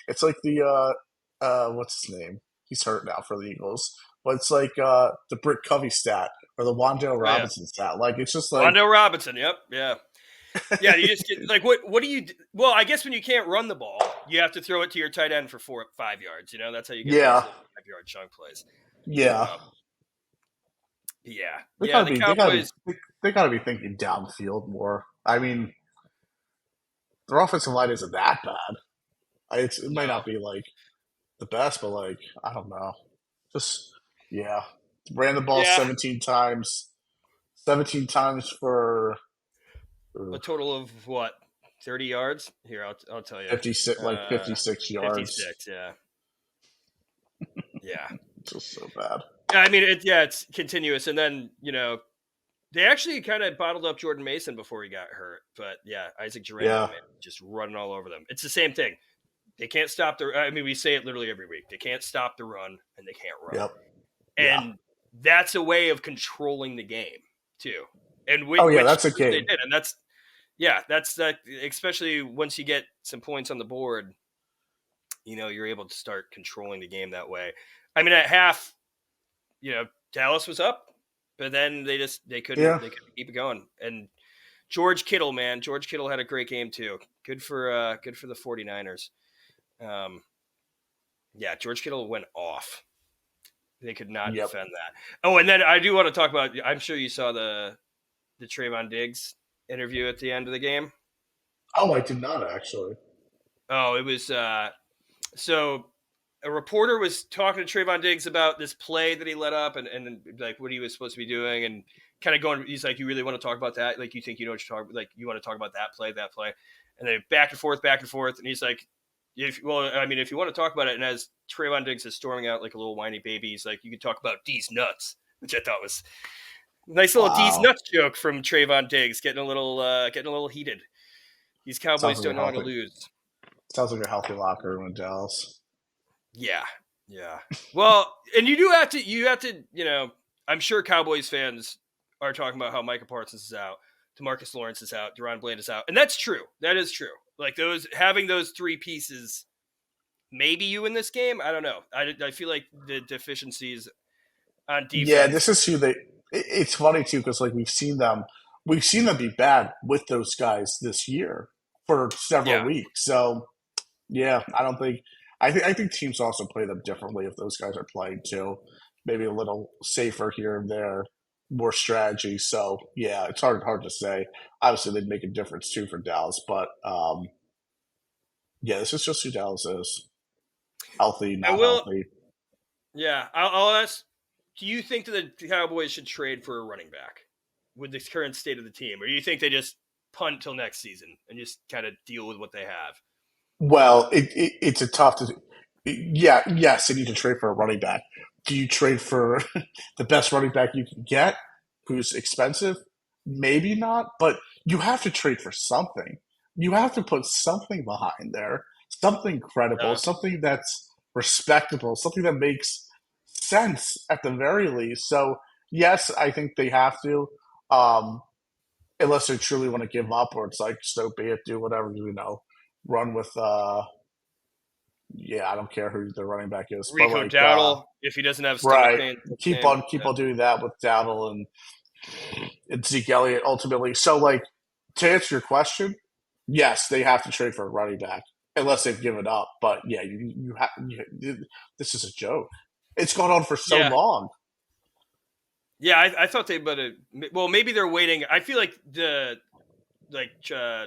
It's like the what's his name? He's hurt now for the Eagles, but it's like the Britt Covey stat or the Wandale Oh yeah. Robinson stat. Like it's just like Wando Robinson. Yep. Yeah. Yeah. You just get like what do you? Well, I guess when you can't run the ball, you have to throw it to your tight end for 4 5 yards. You know, that's how you get those yeah, little 5 yard chunk plays. yeah. Yeah. They Yeah. gotta The be they gotta be Cowboys. they gotta be thinking downfield more. I mean, their offensive line isn't that bad. It might No. not be like the best, but like I don't know. Just yeah, ran the ball Yeah. 17 times. 17 times for A total of what? 30 yards. Here, I'll tell you. 56, like 56 yards. 56. Yeah. Yeah. Just so bad. I mean, it's continuous, and then they actually kind of bottled up Jordan Mason before he got hurt. But yeah, Isaac Durando, Yeah. man, just running all over them. It's the same thing. They can't stop the. I mean, we say it literally every week. They can't stop the run, and they can't run. Yep. Yeah. And that's a way of controlling the game too. And Oh yeah, which that's a they game. did, and that's that. Especially once you get some points on the board, you're able to start controlling the game that way. I mean, at half, Dallas was up, but then they couldn't Yeah. keep it going. And George Kittle, man, George Kittle had a great game too. Good for the 49ers. Yeah, George Kittle went off. They could not Yep. defend that. Oh, and then I do want to talk about. I'm sure you saw the Trayvon Diggs interview at the end of the game. Oh, I did not actually. Oh, it was so a reporter was talking to Trayvon Diggs about this play that he let up and like what he was supposed to be doing and kind of going. He's like, "You really want to talk about that? Like, you think you know what you're talking? Like, you want to talk about that play?" And then back and forth, and he's like, if you want to talk about it, and as Trayvon Diggs is storming out like a little whiny baby, he's like, you can talk about D's nuts, which I thought was a nice little D's Wow. nuts joke from Trayvon Diggs, getting a little heated. These Cowboys Sounds like don't a know how to healthy. lose. Sounds like a healthy locker room in Dallas. Yeah, yeah. Well, and you have to, I'm sure Cowboys fans are talking about how Micah Parsons is out, DeMarcus Lawrence is out, Deron Bland is out, and that's true. That is true. Like having those three pieces, maybe you in this game. I don't know. I feel like the deficiencies on Yeah, defense. this is who they. It's funny too because like we've seen them be bad with those guys this year for several Yeah, weeks. So yeah, I don't think. I think teams also play them differently if those guys are playing too. Maybe a little safer here and there, more strategy. So yeah, it's hard to say. Obviously, they'd make a difference too for Dallas, but yeah, this is just who Dallas is. Healthy, I not will. healthy. Yeah, I'll ask. Do you think that the Cowboys should trade for a running back with the current state of the team, or do you think they just punt till next season and just kind of deal with what they have? Well, it's a tough. Yeah, yes, they need to trade for a running back. Do you trade for the best running back you can get, who's expensive? Maybe not, but you have to trade for something. You have to put something behind there, something credible, Uh, something that's respectable, something that makes sense at the very least. So, yes, I think they have to, um, unless they truly want to give up, or it's like, so be it, do whatever, run with yeah, I don't care who the running back is, but Rico like Dowdle, if he doesn't have stomach right, pain, next game. keep on doing that with Dowdle and Zeke Elliott ultimately. So like to answer your question, yes, they have to trade for a running back unless they've given up. But yeah, this is a joke. It's gone on for so Yeah, long. yeah. I thought they better. Well, maybe they're waiting. I feel like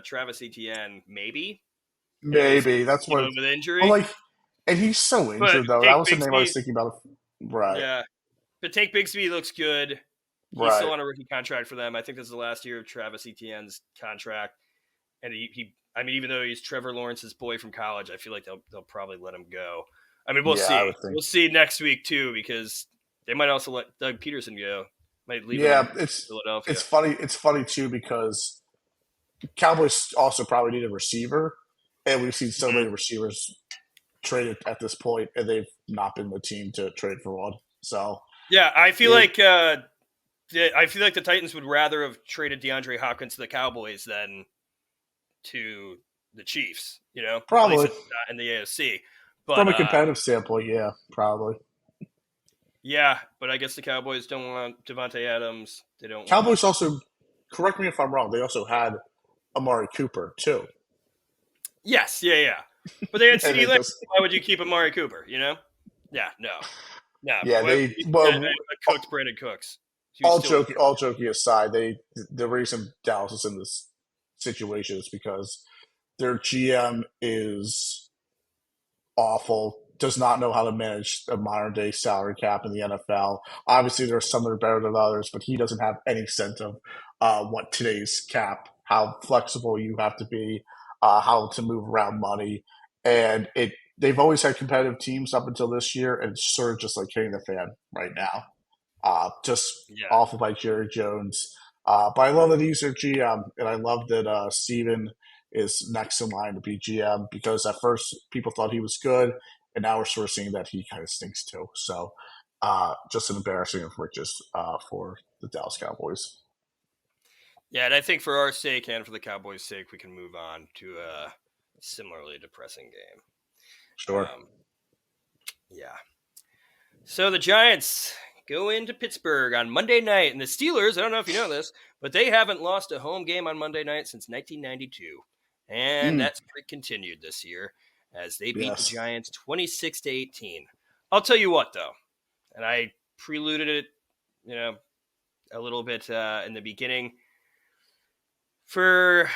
Travis Etienne, maybe. He's Maybe that's dealing what. with But injury, like, and he's so but injured though. That Tank was the name I was Bigsby. thinking about. Right, Yeah, but Tank Bigsby looks good. He's still right. on a rookie contract for them. I think this is the last year of Travis Etienne's contract, and he I mean, even though he's Trevor Lawrence's boy from college, I feel like they'll probably let him go. I mean, we'll Yeah, I see. would think. We'll see next week too, because they might also let Doug Peterson go. Might leave him Yeah, in Philadelphia. it's funny too because Cowboys also probably need a receiver, and we've seen so Mhm. many receivers traded at this point, and they've not been the team to trade for one. So Yeah, it, I feel like the Titans would rather have traded DeAndre Hopkins to the Cowboys than to the Chiefs. At least probably it's not in the AFC. But from a competitive standpoint, yeah, probably. yeah, but I guess the Cowboys don't want Devontae Adams. They don't want. Cowboys also, correct me if I'm wrong, they also had Amari Cooper too, Yes, yeah, yeah. But they had and CeeDee they Lamb. just Why would you keep Amari Cooper? Yeah, no, no. yeah Why would they you keep well a cooked Brandon Cooks? He still look all joking aside, the reason Dallas is in this situation is because their GM is awful, does not know how to manage a modern day salary cap in the NFL. Obviously, there are some that are better than others, but he doesn't have any sense of what today's cap, how flexible you have to be, how to move around money. And they've always had competitive teams up until this year, and it's sort of just like hitting the fan right now. Just yeah, awful by Jerry Jones. But I love that he's their GM, and I love that Steven is next in line to be GM because at first people thought he was good, and now we're sort of seeing that he kind of stinks too. So just an embarrassing of riches for the Dallas Cowboys. yeah. And I think for our sake and for the Cowboys' sake, we can move on to a similarly depressing game. Sure. Yeah. So the Giants go into Pittsburgh on Monday night, and the Steelers, I don't know if you know this, but they haven't lost a home game on Monday night since 1992. And Mm, that streak continued this year as they beat the yes. Giants 26-18. I'll tell you what, though, and I preluded it, you know, a little bit in the beginning. For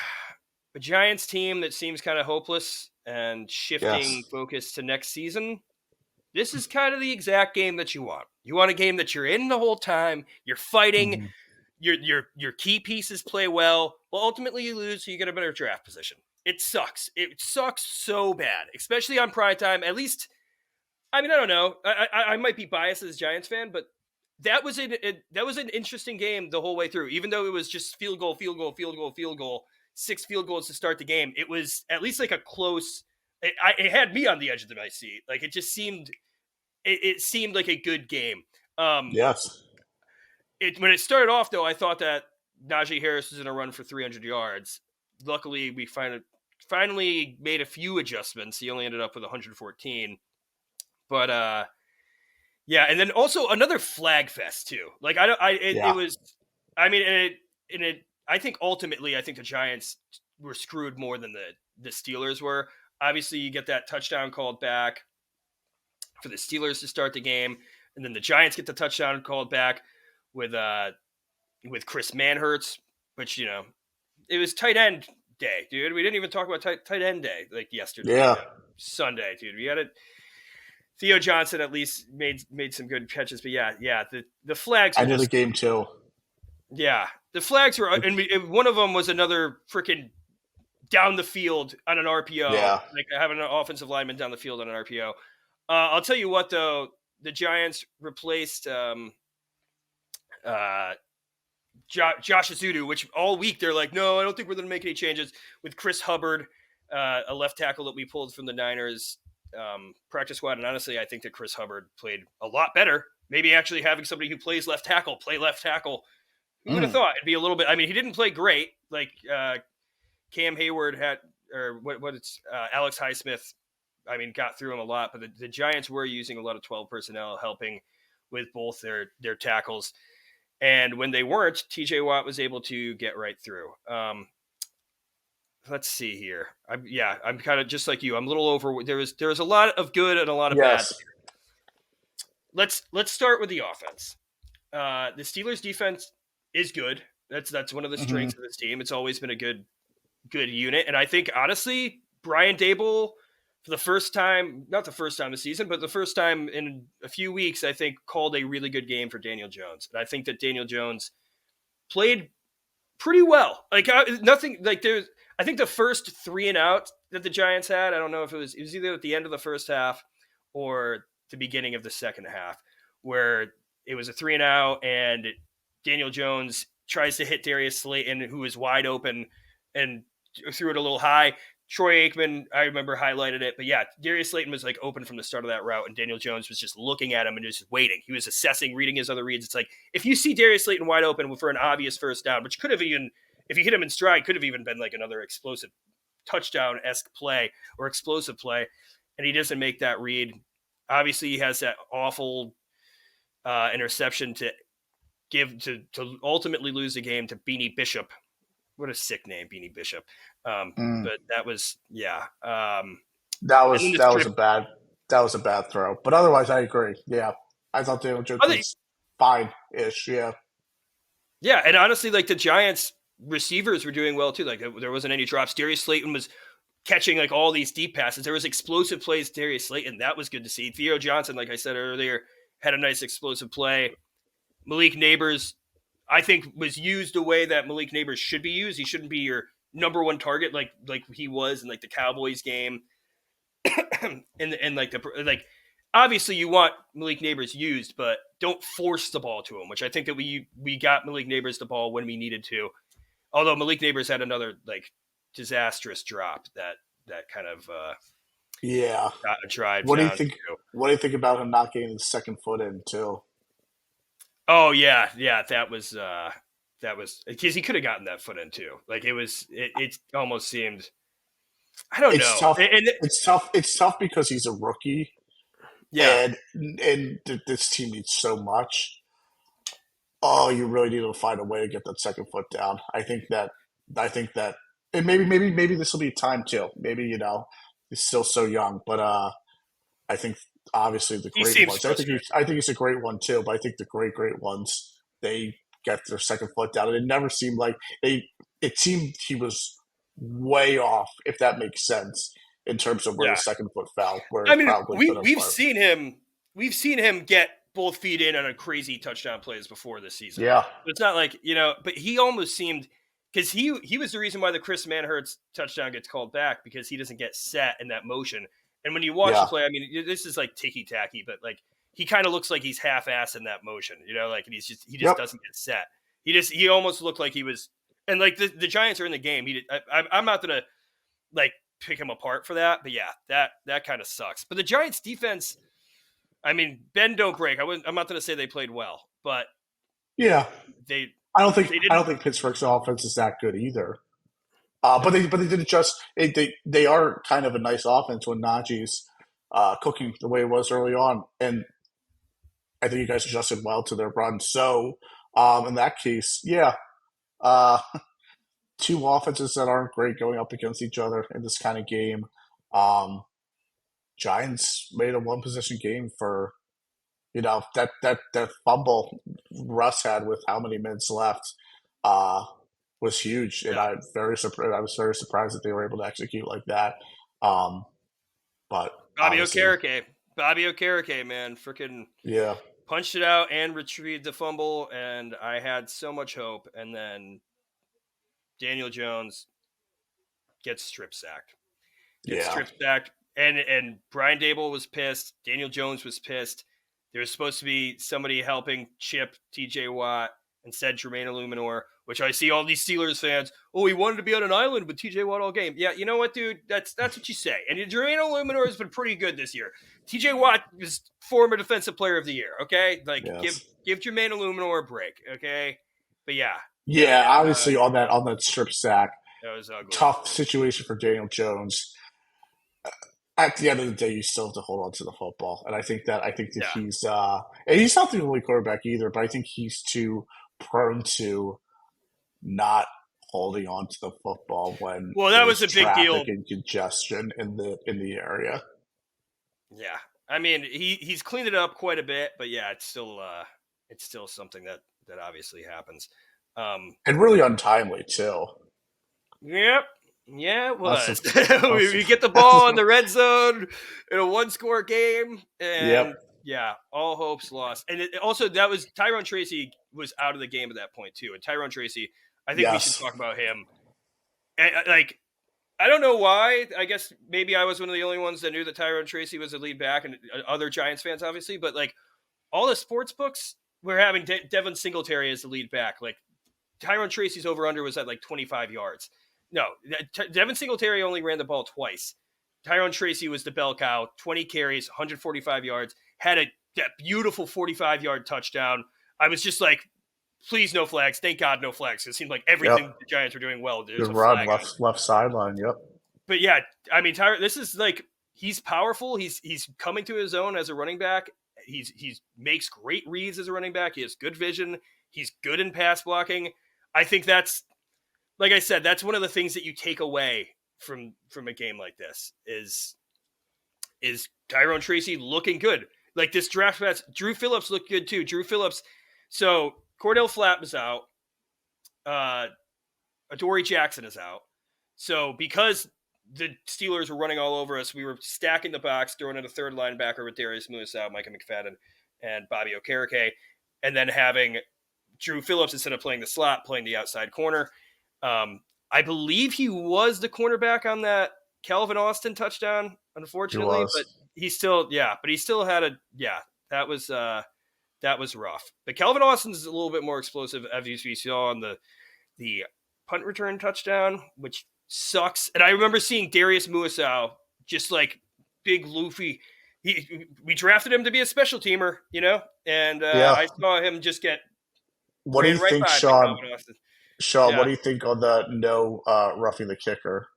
a Giants team that seems kind of hopeless and shifting Yes. focus to next season, this is kind of the exact game that you want. You want a game that you're in the whole time, you're fighting, Hmm. your key pieces play well. Well, ultimately you lose, so you get a better draft position. It sucks. It sucks so bad, especially on prime time. At least, I mean, I don't know. I might be biased as a Giants fan, but that was an interesting game the whole way through. Even though it was just field goal, field goal, field goal, field goal, 6 field goals to start the game. It was at least like a close. It had me on the edge of my seat. Like it just seemed it seemed like a good game. Um, Yes. when it started off, though, I thought that Najee Harris was going to run for 300 yards. Luckily, we finally made a few adjustments. He only ended up with 114. But yeah, and then also another flag fest too. Like it Yeah. was. I mean, I think ultimately, I think the Giants were screwed more than the Steelers were. Obviously, you get that touchdown called back for the Steelers to start the game, and then the Giants get the touchdown called back with Chris Manhertz, which it was tight end day, dude. We didn't even talk about tight end day like yesterday, Yeah. Sunday, dude. We had it. Theo Johnson at least made some good catches, but yeah, the flags I are did the just game too. the flags were, and one of them was another freaking down the field on an RPO, Yeah. like having an offensive lineman down the field on an RPO. I'll tell you what, though, the Giants replaced Josh Azudu, which all week they're like, no, I don't think we're going to make any changes, with Chris Hubbard, a left tackle that we pulled from the Niners practice squad. And honestly, I think that Chris Hubbard played a lot better. Maybe actually having somebody who plays left tackle play left tackle. Who would have thought it'd be a little bit? I mean, he didn't play great. Like Cam Hayward had, or what it's Alex Highsmith. I mean, got through him a lot, but the Giants were using a lot of 12 personnel, helping with both their tackles. And when they weren't, TJ Watt was able to get right through. Let's see here. I'm kind of just like you. I'm a little over. There was a lot of good and a lot of bad. Let's start with the offense. The Steelers' defense is good. That's one of the strengths of this team. It's always been a good unit, and I think honestly, Brian Daboll, for the first time, not the first time this season, but the first time in a few weeks, I think called a really good game for Daniel Jones. And I think that Daniel Jones played pretty well. Like nothing like there's. I think the first 3 and out that the Giants had, I don't know if it was either at the end of the first half or the beginning of the second half, where it was a 3 and out and Daniel Jones tries to hit Darius Slayton, who is wide open, and threw it a little high. Troy Aikman, I remember, highlighted it. But yeah, Darius Slayton was like open from the start of that route, and Daniel Jones was just looking at him and just waiting. He was assessing, reading his other reads. It's like, if you see Darius Slayton wide open for an obvious first down, which could have even, if you hit him in stride, could have even been like another explosive touchdown-esque play or explosive play, and he doesn't make that read. Obviously, he has that awful interception to give to ultimately lose the game to Beanie Bishop. What a sick name, Beanie Bishop. But that was, that was a bad throw. But otherwise, I agree. Yeah, I thought Daniel Jones was fine-ish. Yeah. Yeah, and honestly, like the Giants receivers were doing well too. Like there wasn't any drops. Darius Slayton was catching like all these deep passes. There was explosive plays. Darius Slayton, that was good to see. Theo Johnson, like I said earlier, had a nice explosive play. Malik Neighbors, I think, was used the way that Malik Neighbors should be used. He shouldn't be your number one target like he was in like the Cowboys game. and like obviously you want Malik Neighbors used, but don't force the ball to him, which I think that we got Malik Neighbors the ball when we needed to. Although Malik Neighbors had another like disastrous drop that kind of got a drive. What do you think? What do you think about him not getting his second foot in too? Oh yeah, that was because he could have gotten that foot in too. Like it almost seemed. I don't know. Tough. It's tough because he's a rookie. Yeah, and this team needs so much. Oh, you really need to find a way to get that second foot down. I think that, and maybe this will be time too. Maybe he's still so young, but I think obviously the great ones. I think he's a great one too. But I think the great ones, they get their second foot down, and it never seemed like it seemed he was way off, if that makes sense, in terms of where the second foot fell. Where I mean, we've seen him get both feet in on a crazy touchdown plays before this season. Yeah, it's not like but he almost seemed, because he was the reason why the Chris Manhertz touchdown gets called back, because he doesn't get set in that motion. And when you watch the play, I mean, this is like ticky-tacky, but like he kind of looks like he's half-assed in that motion, like, and he just doesn't get set. He almost looked like he was, and like the Giants are in the game. I'm not gonna like pick him apart for that, but yeah, that kind of sucks. But the Giants defense, I mean, bend don't break. I'm not gonna say they played well, but Yeah, They I didn't. don't think Pittsburgh's offense is that good either. No. But they didn't just they are kind of a nice offense when Najee's cooking the way it was early on, and I think you guys adjusted well to their run. So in that case, yeah, uh, two offenses that aren't great going up against each other in this kind of game. Um, Giants made a one possession game for that fumble Russ had with how many minutes left uh, was huge, and Yeah. I was very surprised that they were able to execute like that. Um, but Bobby obviously, Okereke. Bobby Okereke, man, freaking yeah, punched it out and retrieved the fumble, and I had so much hope. And then Daniel Jones gets strip sacked. Gets yeah, strip sacked, and Brian Dable was pissed. Daniel Jones was pissed. There was supposed to be somebody helping chip T.J. Watt instead Jermaine Illuminor, which I see all these Steelers fans. Oh, he wanted to be on an island with T.J. Watt all game. Yeah, you know what, dude? That's what you say. And Jermaine Illuminor has been pretty good this year. T.J. Watt is former Defensive Player of the Year. Okay, like yes, give Jermaine Illuminor a break. Okay, but yeah, yeah. uh, Obviously, on that strip sack, that was ugly. tough situation for Daniel Jones. At the end of the day, you still have to hold on to the football, and I think that Yeah. and he's not the only quarterback either, but I think he's too prone to not holding on to the football when Well, that was there's a big traffic deal. and congestion in the area. Yeah, I mean he's cleaned it up quite a bit, but yeah, it's still something that obviously happens. And really untimely too. Yep, yeah, it That's was. that's, we get the ball in that's the red zone in a one-score game, yep, and yeah, all hopes lost. And also that was Tyrone Tracy was out of the game at that point too. And Tyrone Tracy, I think we should yes, talk about him. Like I don't know why. I guess maybe I was one of the only ones that knew that Tyrone Tracy was the lead back, and other Giants fans obviously, but like all the sports books were having Devin Singletary as the lead back. Like Tyrone Tracy's over under was at like 25 yards. No, Devin Singletary only ran the ball twice. Tyrone Tracy was the bell cow, 20 carries, 145 yards, had that beautiful 45-yard touchdown. I was just like, please no flags. Thank God no flags. It seemed like everything yep. the Giants were doing well. There was Good a run, flag on. left sideline. Yep. But yeah, I mean, Tyler, this is like he's powerful. He's coming to his own as a running back. He's makes great reads as a running back. He has good vision. He's good in pass blocking. I think that's like I said, that's one of the things that you take away from a game like this is Tyrone Tracy looking good. Like this draft class, Drew Phillips looked good too. Drew Phillips. So Cordell Flapp is out. Uh, Adoree Jackson is out. So because the Steelers were running all over us, we were stacking the box, throwing in a third linebacker with Darius Lewis out, Micah McFadden, and Bobby Okereke, and then having Drew Phillips instead of playing the slot, playing the outside corner. I believe he was the cornerback on that Calvin Austin touchdown, He unfortunately, but was. he still, yeah, but he still had that was rough. But Calvin Austin's a little bit more explosive, as we saw on the punt return touchdown, which sucks. And I remember seeing Darius Muasau just like big Luffy. We drafted him to be a special teamer, and Yeah. I saw him just get What do ran you right think, by Calvin Austin. Sean, what Yeah. do you think on the no roughing the kicker?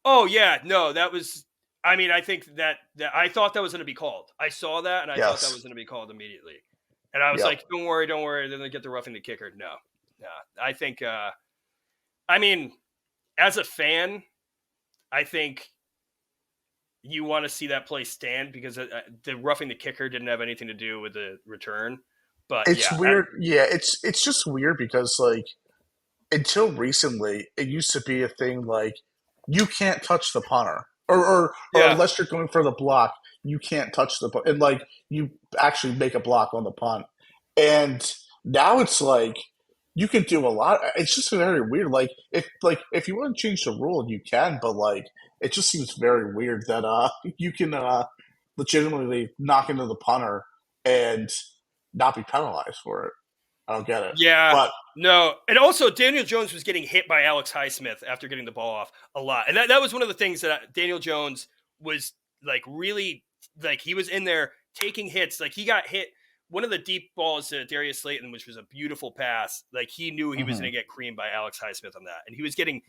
Oh yeah. No, that was. I mean, I think that I thought that was going to be called. I saw that and I thought that was Yes. going to be called immediately. And I was Yep. like, don't worry, don't worry. Then they get the roughing the kicker. No, no. I think. I mean, as a fan, I think you want to see that play stand because the roughing the kicker didn't have anything to do with the return. But It's yeah, weird. Yeah, it's just weird because like until recently, it used to be a thing like you can't touch the punter, or yeah, unless you're going for the block, you can't touch the punt, and like you actually make a block on the punt. And now it's like you can do a lot. It's just very weird. If you want to change the rule, you can, but like it just seems very weird that you can legitimately knock into the punter and not be penalized for it. I don't get it, yeah. but No, and also Daniel Jones was getting hit by Alex Highsmith after getting the ball off a lot, and that was one of the things that Daniel Jones was like really like he was in there taking hits. Like he got hit one of the deep balls to Darius Slayton, which was a beautiful pass. Like he knew he was Mm-hmm. going to get creamed by Alex Highsmith on that, and he was getting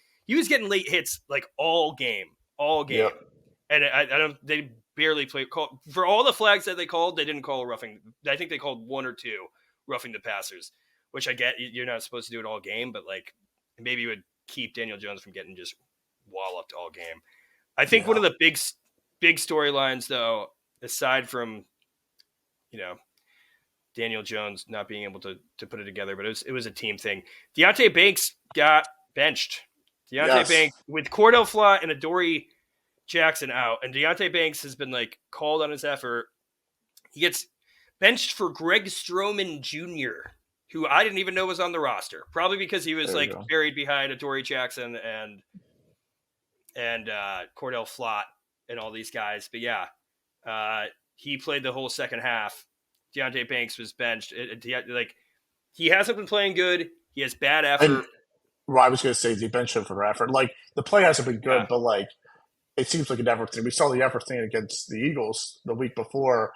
late hits like all game, Yep. And I don't. They barely played for all the flags that they called. They didn't call a roughing. I think they called one or two roughing the passers, which I get. You're not supposed to do it all game, but like maybe it would keep Daniel Jones from getting just walloped all game. I think one Yeah. of the big storylines, though, aside from Daniel Jones not being able to put it together, but it was a team thing. Deonte Banks got benched. Deonte Yes. Banks with Cordell Flott and Adoree Jackson out, and Deonte Banks has been like called on his effort. He gets benched for Greg Stroman Jr., who I didn't even know was on the roster, probably because he was There you like go. buried behind Adoree Jackson and Cordell Flott and all these guys. But yeah, he played the whole second half. Deonte Banks was benched. Like he hasn't been playing good. He has bad And effort. well, I was going to say the bench him for effort. Like the play hasn't been Yeah, good, but like it seems like an effort thing. We saw the effort thing against the Eagles the week before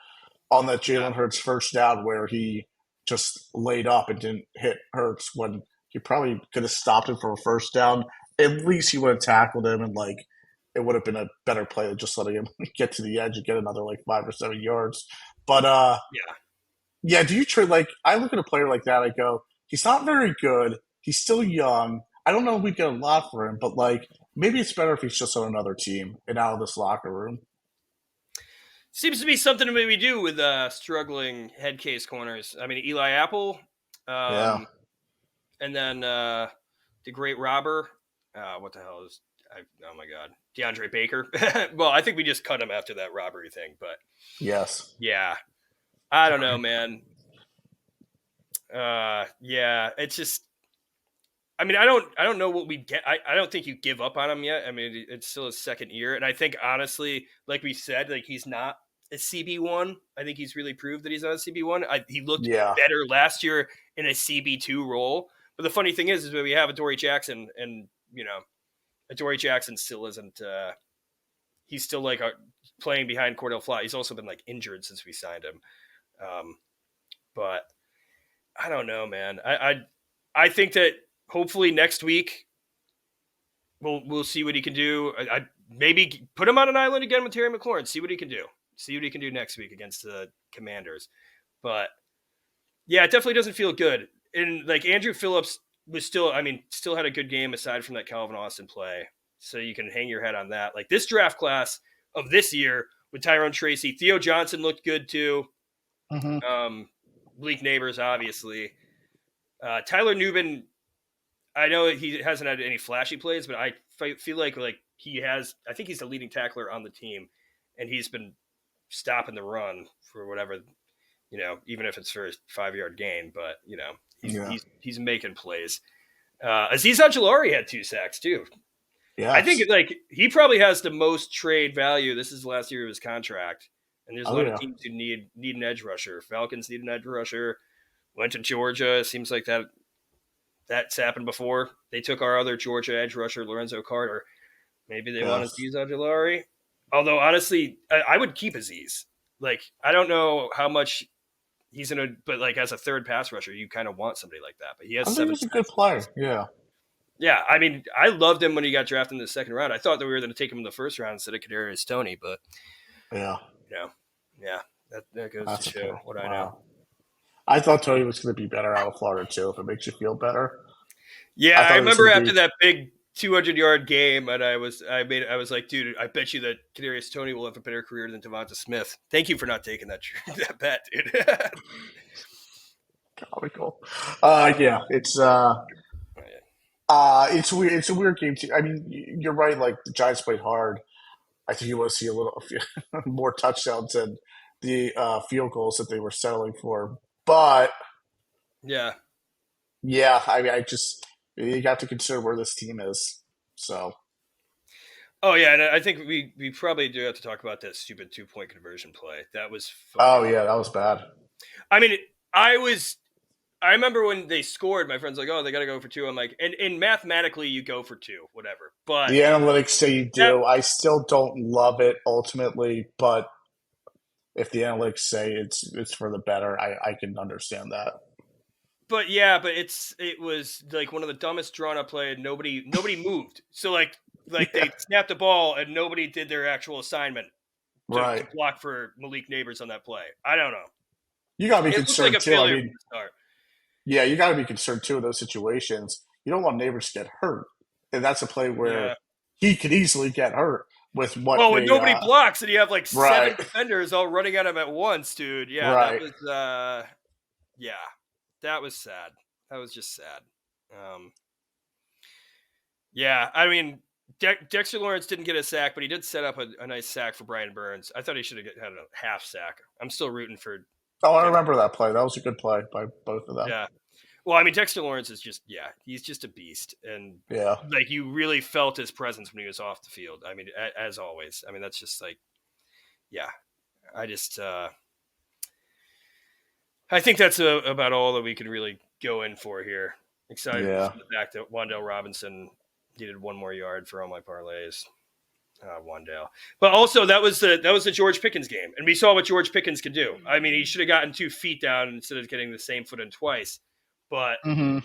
on that yeah, Jalen Hurts first down where he just laid up and didn't hit Hurts when he probably could have stopped him for a first down. At least he would have tackled him and like it would have been a better play than just letting him get to the edge and get another like 5 or 7 yards. But yeah. yeah, do you trade like I look at a player like that, I go, he's not very good. He's still young. I don't know if we get a lot for him, but like maybe it's better if he's just on another team and out of this locker room. Seems to be something that we do with struggling head case corners. I mean, Eli Apple, Yeah. um, and then the great robber. What the hell is? Oh my God, DeAndre Baker. Well, I think we just cut him after that robbery thing, but Yes. yeah, I don't know, man. Yeah, it's just. I mean, I don't know what we get. I don't think you give up on him yet. I mean, it's still his second year, and I think honestly, like we said, like he's not a CB1. I think he's really proved that he's not a CB1. He looked Yeah. better last year in a CB2 role. But the funny thing is when we have Adoree Jackson, and Adoree Jackson still isn't. He's still like playing behind Cordell Flott. He's also been like injured since we signed him. But I don't know, man. I think that hopefully next week we'll see what he can do. I maybe put him on an island again with Terry McLaurin. See what he can do. See what he can do next week against the Commanders. But yeah, it definitely doesn't feel good. And like Andrew Phillips was still had a good game aside from that Calvin Austin play. So you can hang your head on that. Like this draft class of this year with Tyrone Tracy, Theo Johnson looked good too. Mm-hmm. Bleak Neighbors, obviously. Tyler Newman, I know he hasn't had any flashy plays, but I feel like he has. I think he's the leading tackler on the team, and he's been stopping the run for whatever, even if it's for a 5-yard gain. But Yeah. he's making plays. Azeez Ojulari had 2 sacks too. I think Yes. like he probably has the most trade value. This is the last year of his contract, and there's a Oh lot of yeah. teams who need an edge rusher. Falcons need an edge rusher. Went to Georgia. It seems like that's happened before. They took our other Georgia edge rusher, Lorenzo Carter. Maybe they want Yes. Azeez Ojulari. Although honestly, I would keep Azeez. Like I don't know how much he's in but like as a third pass rusher, you kind of want somebody like that. But he has I think 7 he's a good sacks. player. Yeah. Yeah, I mean, I loved him when he got drafted in the second round. I thought that we were going to take him in the first round instead of Kadarius Toney, but Yeah. yeah, that goes to That's a show fair. what I know. Wow. I thought Tony was going to be better out of Florida too. If it makes you feel better, Yeah, I I thought he was remember going to after be. that big 200-yard game, and I was like, dude, I bet you that Kadarius Toney will have a better career than Devonta Smith. Thank you for not taking that that bet, dude. Comical. Yeah, it's weird. It's a weird game too. I mean, you're right. Like the Giants played hard. I think you want to see a little more touchdowns and the field goals that they were settling for. But Yeah. yeah, I mean, I just you have to consider where this team is. So, Oh yeah, and I think we probably do have to talk about that stupid 2-point conversion play. That was oh fucking. yeah, that was bad. I mean, I was. I remember when they scored. My friend's like, "Oh, they got to go for 2." I'm like, and mathematically, you go for 2, whatever. But The analytics say you that do. I still don't love it ultimately, but if the analytics say it's for the better, I can understand that. But it was like one of the dumbest drawn up play. Nobody moved. So like Yeah, they snapped the ball and nobody did their actual assignment to right. block for Malik Neighbors on that play. I don't know. You got to be It looked like concerned a too. I failure from mean, the start. yeah, you got to be concerned too in those situations. You don't want neighbors to get hurt, and that's a play where Yeah. he could easily get hurt with what Well, when they. nobody blocks and you have like seven Right, defenders all running at him at once, dude. Yeah, that right. was yeah, that was sad. That was just sad. Um, yeah, I mean, Dexter Lawrence didn't get a sack, but he did set up a nice sack for Brian Burns. I thought he should have had a half sack. I'm still rooting for Oh, I Dexter. remember that play. That was a good play by both of them. Yeah. Well, I mean, Dexter Lawrence is just he's just a beast, and Yeah, like you really felt his presence when he was off the field. I mean, as always. I mean, that's just like yeah. I just I think that's about all that we can really go in for here. Excited yeah, for the fact that Wandale Robinson needed one more yard for all my parlays. Wandale, but also that was the George Pickens game, and we saw what George Pickens could do. I mean, he should have gotten 2 feet down instead of getting the same foot in twice. But hmm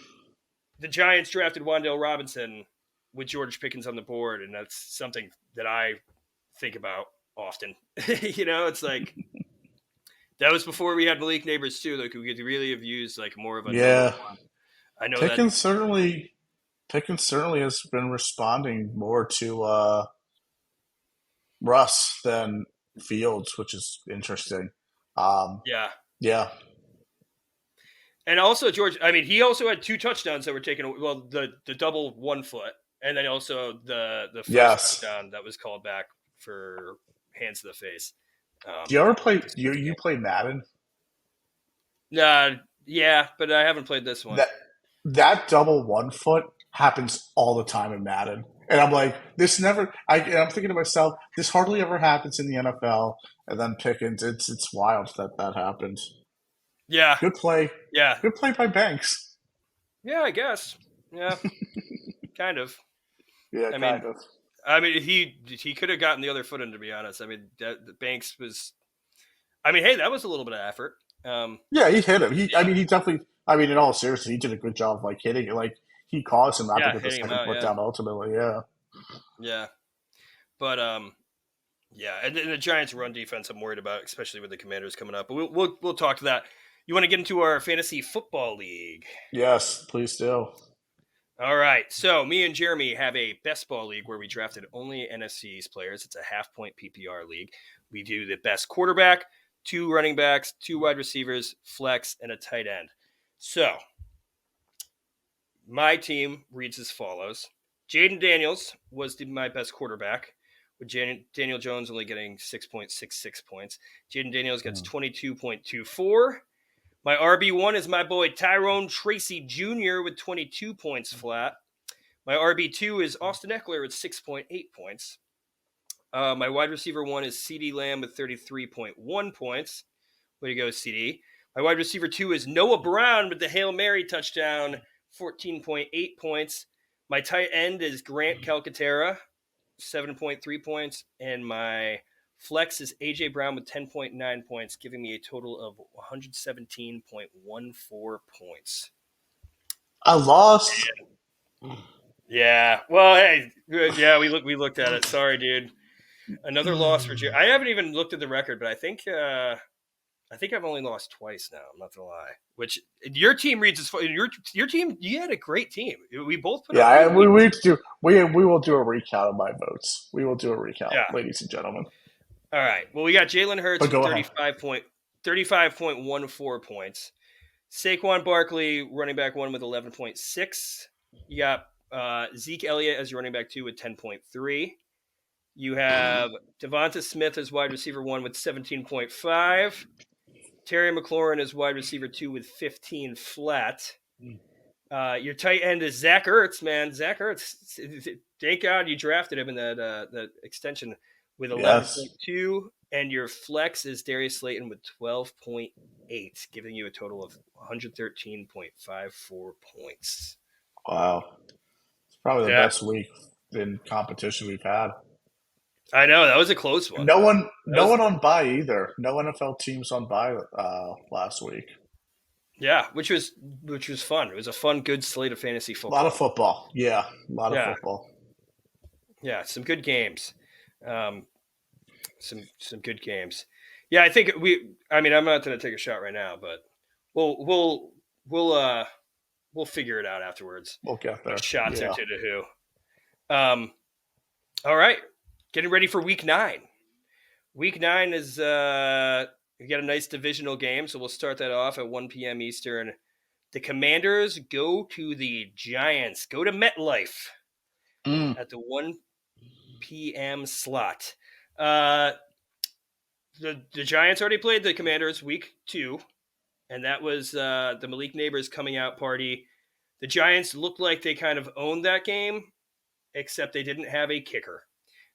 the Giants drafted Wandale Robinson with George Pickens on the board, and that's something that I think about often. It's like that was before we had Malik Neighbors too. Like we could really have used like more of a number yeah. one. I know that. Pickens certainly, Pickens certainly has been responding more to Russ than Fields, which is interesting. Um, Yeah. yeah, And also George, I mean, he also had 2 touchdowns that were taken away. Well, the double 1 foot, and then also the first yes. touchdown that was called back for hands to the face. Do you ever play? Just You play Madden? yeah, but I haven't played this one. That that double 1 foot happens all the time in Madden, and I'm like, this never. And I'm thinking to myself, this hardly ever happens in the NFL. And then Pickens, it's wild that that happens. Yeah, Good play, yeah, good play by Banks. yeah. I guess. Yeah, kind of. Yeah, I kind mean, of. he could have gotten the other foot in. To be honest, I mean, the Banks was. I mean, hey, that was a little bit of effort. Yeah, he hit him. I Yeah, mean, he definitely. I mean, in all seriousness, he did a good job of like hitting it. Like he caused him not to yeah, get the hitting him second out. foot Yeah, down. Ultimately, yeah. yeah. But yeah, and the Giants' run defense, I'm worried about, especially with the Commanders coming up. But we'll talk to that. You want to get into our fantasy football league? Yes, please do. All right. So me and Jeremy have a best ball league where we drafted only NFC East players. It's a half point PPR league. We do the best quarterback, 2 running backs, 2 wide receivers, flex, and a tight end. So my team reads as follows: Jayden Daniels was my best quarterback, with Daniel Jones only getting 6.66 points. Jayden Daniels gets 22.24. My RB1 is my boy Tyrone Tracy Jr. with 22 points flat. My RB2 is Austin Eckler with 6.8 points. My wide receiver 1 is CeeDee Lamb with 33.1 points. Way to go, CD. My wide receiver 2 is Noah Brown with the Hail Mary touchdown, 14.8 points. My tight end is Grant Calcaterra, 7.3 points. And my flex is AJ Brown with 10.9 points, giving me a total of 117.14 points. I lost. Yeah. Well, hey, yeah, we looked at it. Sorry, dude. Another loss for Jerry. I haven't even looked at the record, but I think I've only lost twice now. I'm not gonna lie. Which your team reads as your team. You had a great team. We both put Yeah, up good weeks. we will do a recount of my votes. We will do a recount, Yeah. ladies and gentlemen. All right. Well, we got Jalen Hurts But with go ahead. 35.14 points. Saquon Barkley, running back 1 with 11.6. You got Zeke Elliott as your running back 2 with 10.3. You have Devonta Smith as wide receiver 1 with 17.5. Terry McLaurin as wide receiver 2 with 15 flat. Your tight end is Zach Ertz, man. Zach Ertz. Thank God you drafted him in that extension with 11.2. Yes. And your flex is Darius Slayton with 12.8, giving you a total of 113.54 points. Wow. It's probably the best week in competition we've had. I know that was a close one. That No was one on bye either. No NFL teams on bye last week. yeah, which was fun. It was a fun, good slate of fantasy A lot of football. football. Yeah, a lot of Yeah, football. yeah, some good games. Um, some good games. Yeah, I think we. I mean, I'm not going to take a shot right now, but we'll we'll we'll uh we'll figure it out afterwards. We'll get What there. shots are Yeah. to the who? All right, getting ready for week 9. Week 9 is we got a nice divisional game, so we'll start that off at 1 p.m. Eastern. The Commanders go to the Giants. Go to MetLife Mm, at the 1 p.m. slot. Uh, the Giants already played the Commanders week 2, and that was the Malik Neighbors coming out party. The Giants looked like they kind of owned that game, except they didn't have a kicker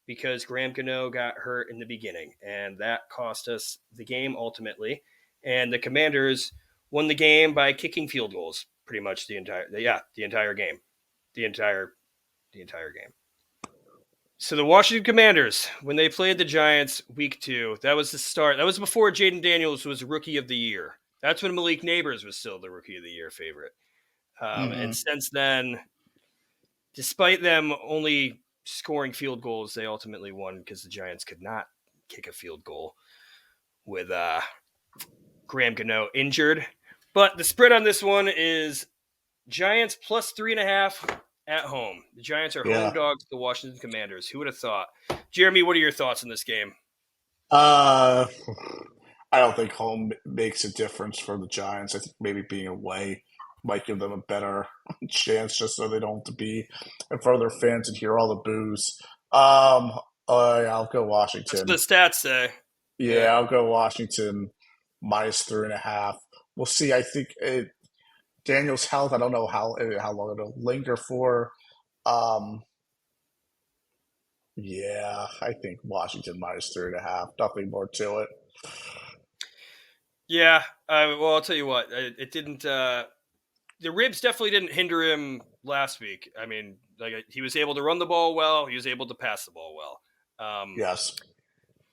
because Graham Gano got hurt in the beginning, and that cost us the game ultimately. And the Commanders won the game by kicking field goals pretty much the entire game, the entire game. So the Washington Commanders, when they played the Giants week 2, that was the start. That was before Jayden Daniels was Rookie of the Year. That's when Malik Neighbors was still the Rookie of the Year favorite. And hmm since then, despite them only scoring field goals, they ultimately won because the Giants could not kick a field goal with Graham Gano injured. But the spread on this one is Giants plus 3.5 at home. The Giants are home Yeah. dogs to the Washington Commanders. Who would have thought? Jeremy, what are your thoughts on this game? Uh, I don't think home makes a difference for the Giants. I think maybe being away might give them a better chance, just so they don't have to be in front of their fans and hear all the boos. I'll go That's what the Washington. stats say. Yeah, Yeah. I'll go Washington minus 3.5. We'll see. I think Daniel's health. I don't know how long it'll linger for. Um, yeah, I think Washington minus 3.5. Nothing more to it. Yeah. Well, I'll tell you what. It didn't. The ribs definitely didn't hinder him last week. I mean, like he was able to run the ball well. He was able to pass the ball well. Yes.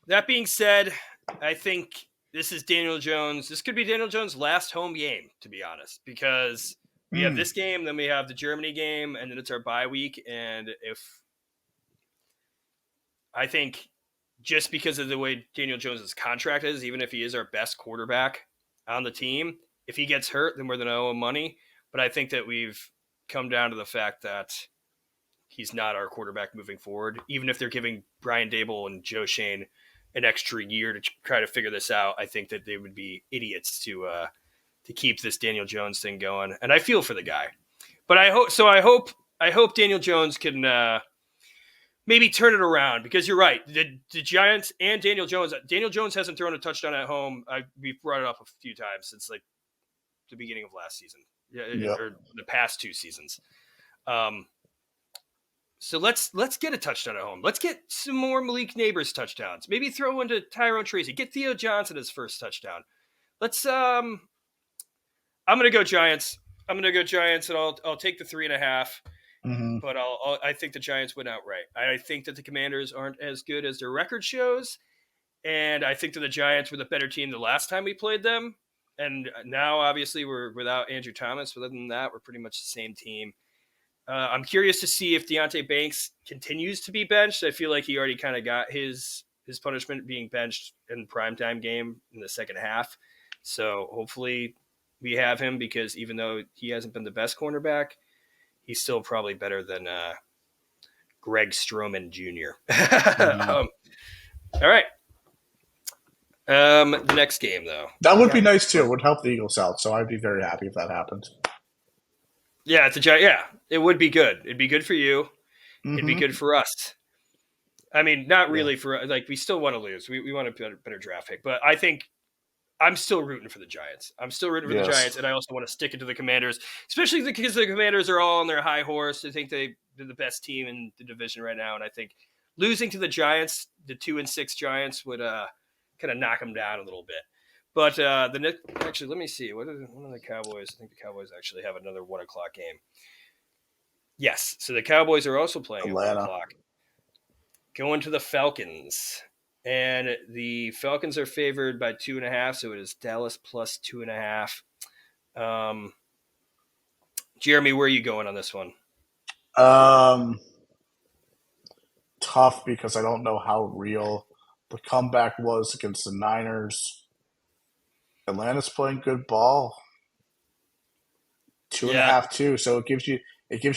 That being said, I think this is Daniel Jones. This could be Daniel Jones' last home game, to be honest, because we have Mm, this game, then we have the Germany game, and then it's our bye week. And if I think just because of the way Daniel Jones' contract is, even if he is our best quarterback on the team, if he gets hurt, then we're going to owe him money. But I think that we've come down to the fact that he's not our quarterback moving forward. Even if they're giving Brian Dable and Joe Shane an extra year to try to figure this out, I think that they would be idiots to keep this Daniel Jones thing going. And I feel for the guy, but I hope so. I hope Daniel Jones can maybe turn it around because you're right. The Giants and Daniel Jones. Daniel Jones hasn't thrown a touchdown at home. We've brought it up a few times since like the beginning of last season, yeah, yep. or the past 2 seasons. Um, So let's get a touchdown at home. Let's get some more Malik Neighbors touchdowns. Maybe throw into Tyrone Tracy. Get Theo Johnson his first touchdown. Let's I'm gonna go Giants. I'm gonna go Giants, and I'll take the 3.5. hmm But I think the Giants win outright. I think that the Commanders aren't as good as their record shows, and I think that the Giants were the better team the last time we played them. And now, obviously, we're without Andrew Thomas. But other than that, we're pretty much the same team. I'm curious to see if Deontay Banks continues to be benched. I feel like he already kind of got his punishment being benched in the primetime game in the second half. So hopefully we have him because even though he hasn't been the best cornerback, he's still probably better than Greg Stroman Jr. hmm All right. The next game though, That we would be got nice too. It would help the Eagles out. So I'd be very happy if that happened. yeah, it's a giant. Yeah, it would be good. It'd be good for you. It'd be hmm good for us. I mean, not Yeah. really for like we still want to lose. We want a better draft pick, but I think I'm still rooting for the Giants. I'm still rooting for the Yes. Giants, and I also want to stick it to the Commanders, especially because the Commanders are all on their high horse. I think they're the best team in the division right now, and I think losing to the Giants, the 2-6 Giants, would kind of knock them down a little bit. But actually, let me see. One of the Cowboys? I think the Cowboys actually have another 1 o'clock game. Yes, so the Cowboys are also playing at one Atlanta. o'clock. going to the Falcons. And the Falcons are favored by 2.5, so it is Dallas plus 2.5. Jeremy, where are you going on this one? Um, Tough because I don't know how real the comeback was against the Niners. Atlanta's playing good ball. Two and a Yeah, half too, so it gives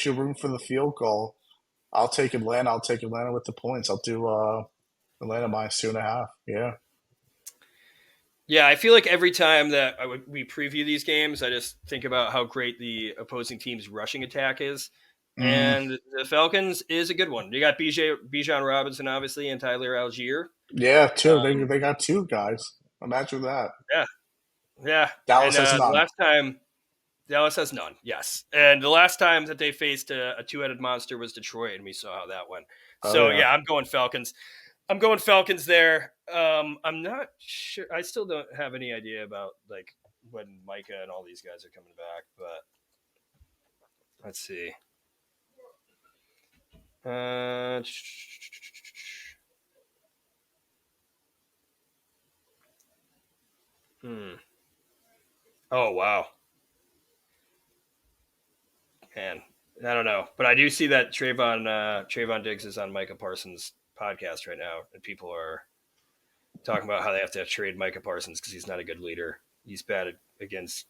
you room for the field goal. I'll take Atlanta. I'll take Atlanta with the points. I'll do Atlanta minus 2.5. Yeah. yeah. I feel like every time that we preview these games, I just think about how great the opposing team's rushing attack is. Mm, And the Falcons is a good one. You got Bijan Robinson, obviously, and Tyler Algier. yeah, two. They Um, they got two guys. Imagine that. yeah, yeah. And Dallas has the none. last time Dallas has none. Yes, and the last time that they faced a two-headed monster was Detroit, and we saw how that went. Oh So yeah. yeah, I'm going Falcons. I'm going Falcons there. I'm not sure. I still don't have any idea about like when Micah and all these guys are coming back, but let's see. Uh, hmm. Oh wow, man. I don't know, but I do see that Trayvon Diggs is on Micah Parsons' podcast right now, and people are talking about how they have to trade Micah Parsons because he's not a good leader. He's bad against.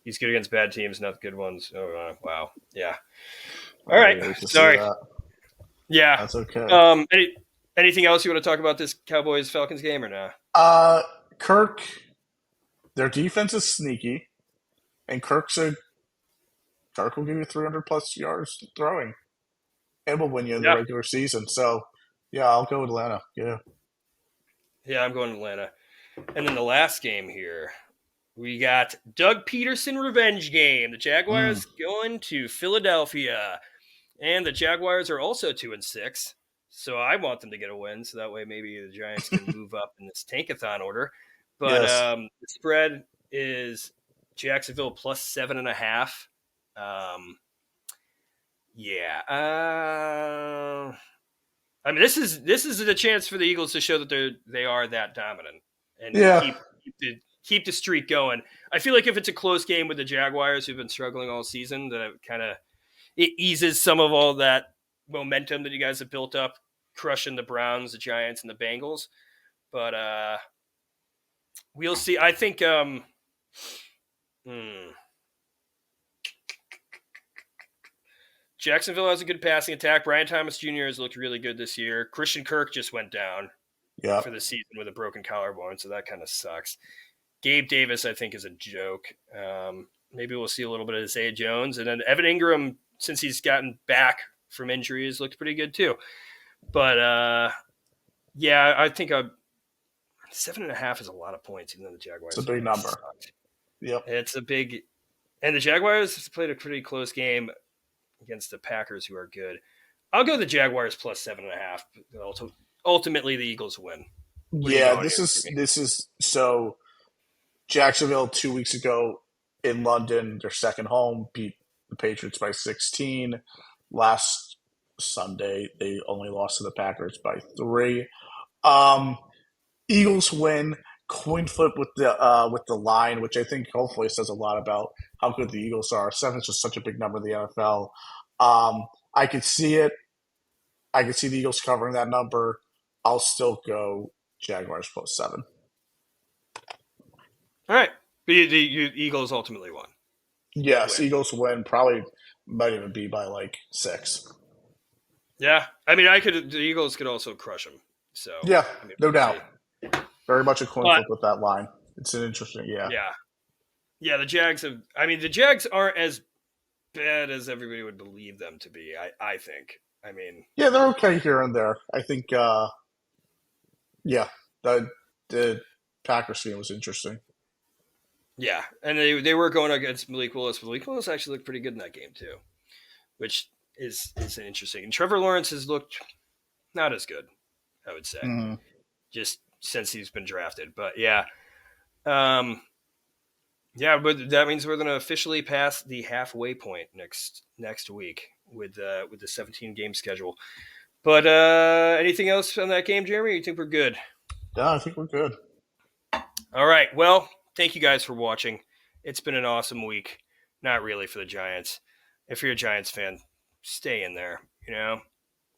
He's good against bad teams, not good ones. Oh wow, yeah. All right, I hate to see sorry. that. Yeah. That's okay. Anything else you want to talk about this Cowboys Falcons game or not? Uh, Kirk. Their defense is sneaky, and Kirk will give you 300 plus yards throwing, and will win you in the Yeah, regular season. So, yeah, I'll go Atlanta. Yeah. yeah. I'm going to Atlanta. And then the last game here, we got Doug Peterson revenge game. The Mm. Jaguars going to Philadelphia, and the Jaguars are also 2-6. So I want them to get a win, so that way maybe the Giants can move up in this tankathon order. But Yes. the spread is Jacksonville plus 7.5. Yeah. I mean, this is the chance for the Eagles to show that they are that dominant and Yeah. keep the streak going. I feel like if it's a close game with the Jaguars, who've been struggling all season, that it eases some of all that momentum that you guys have built up, crushing the Browns, the Giants, and the Bengals. But we'll see. I think. Hmm. Jacksonville has a good passing attack. Brian Thomas Jr. has looked really good this year. Christian Kirk just went down Yeah. for the season with a broken collarbone, so that kind of sucks. Gabe Davis, I think, is a joke. Maybe we'll see a little bit of Zay Jones. And then Evan Ingram, since he's gotten back from injuries, looked pretty good too. But yeah, I think 7.5 is a lot of points, even though the It's a Jaguars big number. sucked. Yep. It's a big, and the Jaguars played a pretty close game against the Packers, who are good. I'll go the Jaguars plus 7.5. Ultimately, the Eagles win. What are you Yeah, going this here, is Jimmy? this is so Jacksonville 2 weeks ago in London, their second home, beat the Patriots by 16. Last Sunday, they only lost to the Packers by 3. Um, Eagles win, coin flip with the line, which I think hopefully says a lot about how good the Eagles are. 7 is just such a big number in the NFL. I could see it. I could see the Eagles covering that number. I'll still go Jaguars plus 7. All right. The Eagles ultimately won. Yes, Win. Eagles win. Probably might even be by like 6. Yeah. I mean, the Eagles could also crush them. So, Yeah, I mean, no we'll doubt. see. Very much a coin But, flip with that line. It's an interesting, yeah. yeah. Yeah, the Jags the Jags aren't as bad as everybody would believe them to be, I think. I mean, Yeah, they're okay here and there. I think, yeah, the Packers game was interesting. yeah. And they were going against Malik Willis. Malik Willis actually looked pretty good in that game, too, which is interesting. And Trevor Lawrence has looked not as good, I would say, Mm-hmm. just since he's been drafted. But yeah. Yeah, but that means we're going to officially pass the halfway point next week with the 17 game schedule. But anything else on that game, Jeremy? Or you think we're good? Yeah, I think we're good. All right. Well, thank you guys for watching. It's been an awesome week. Not really for the Giants. If you're a Giants fan, stay in there.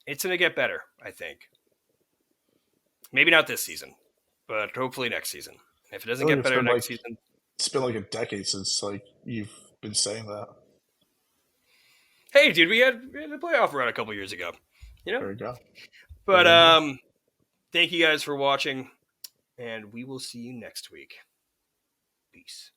It's going to get better, I think. Maybe not this season, but hopefully next season. If it I doesn't feel like get better next season, it's been like a decade since like you've been saying that. hey, dude, we had a playoff run a couple years ago. There we go. But There we go. thank you guys for watching, and we will see you next week. Peace.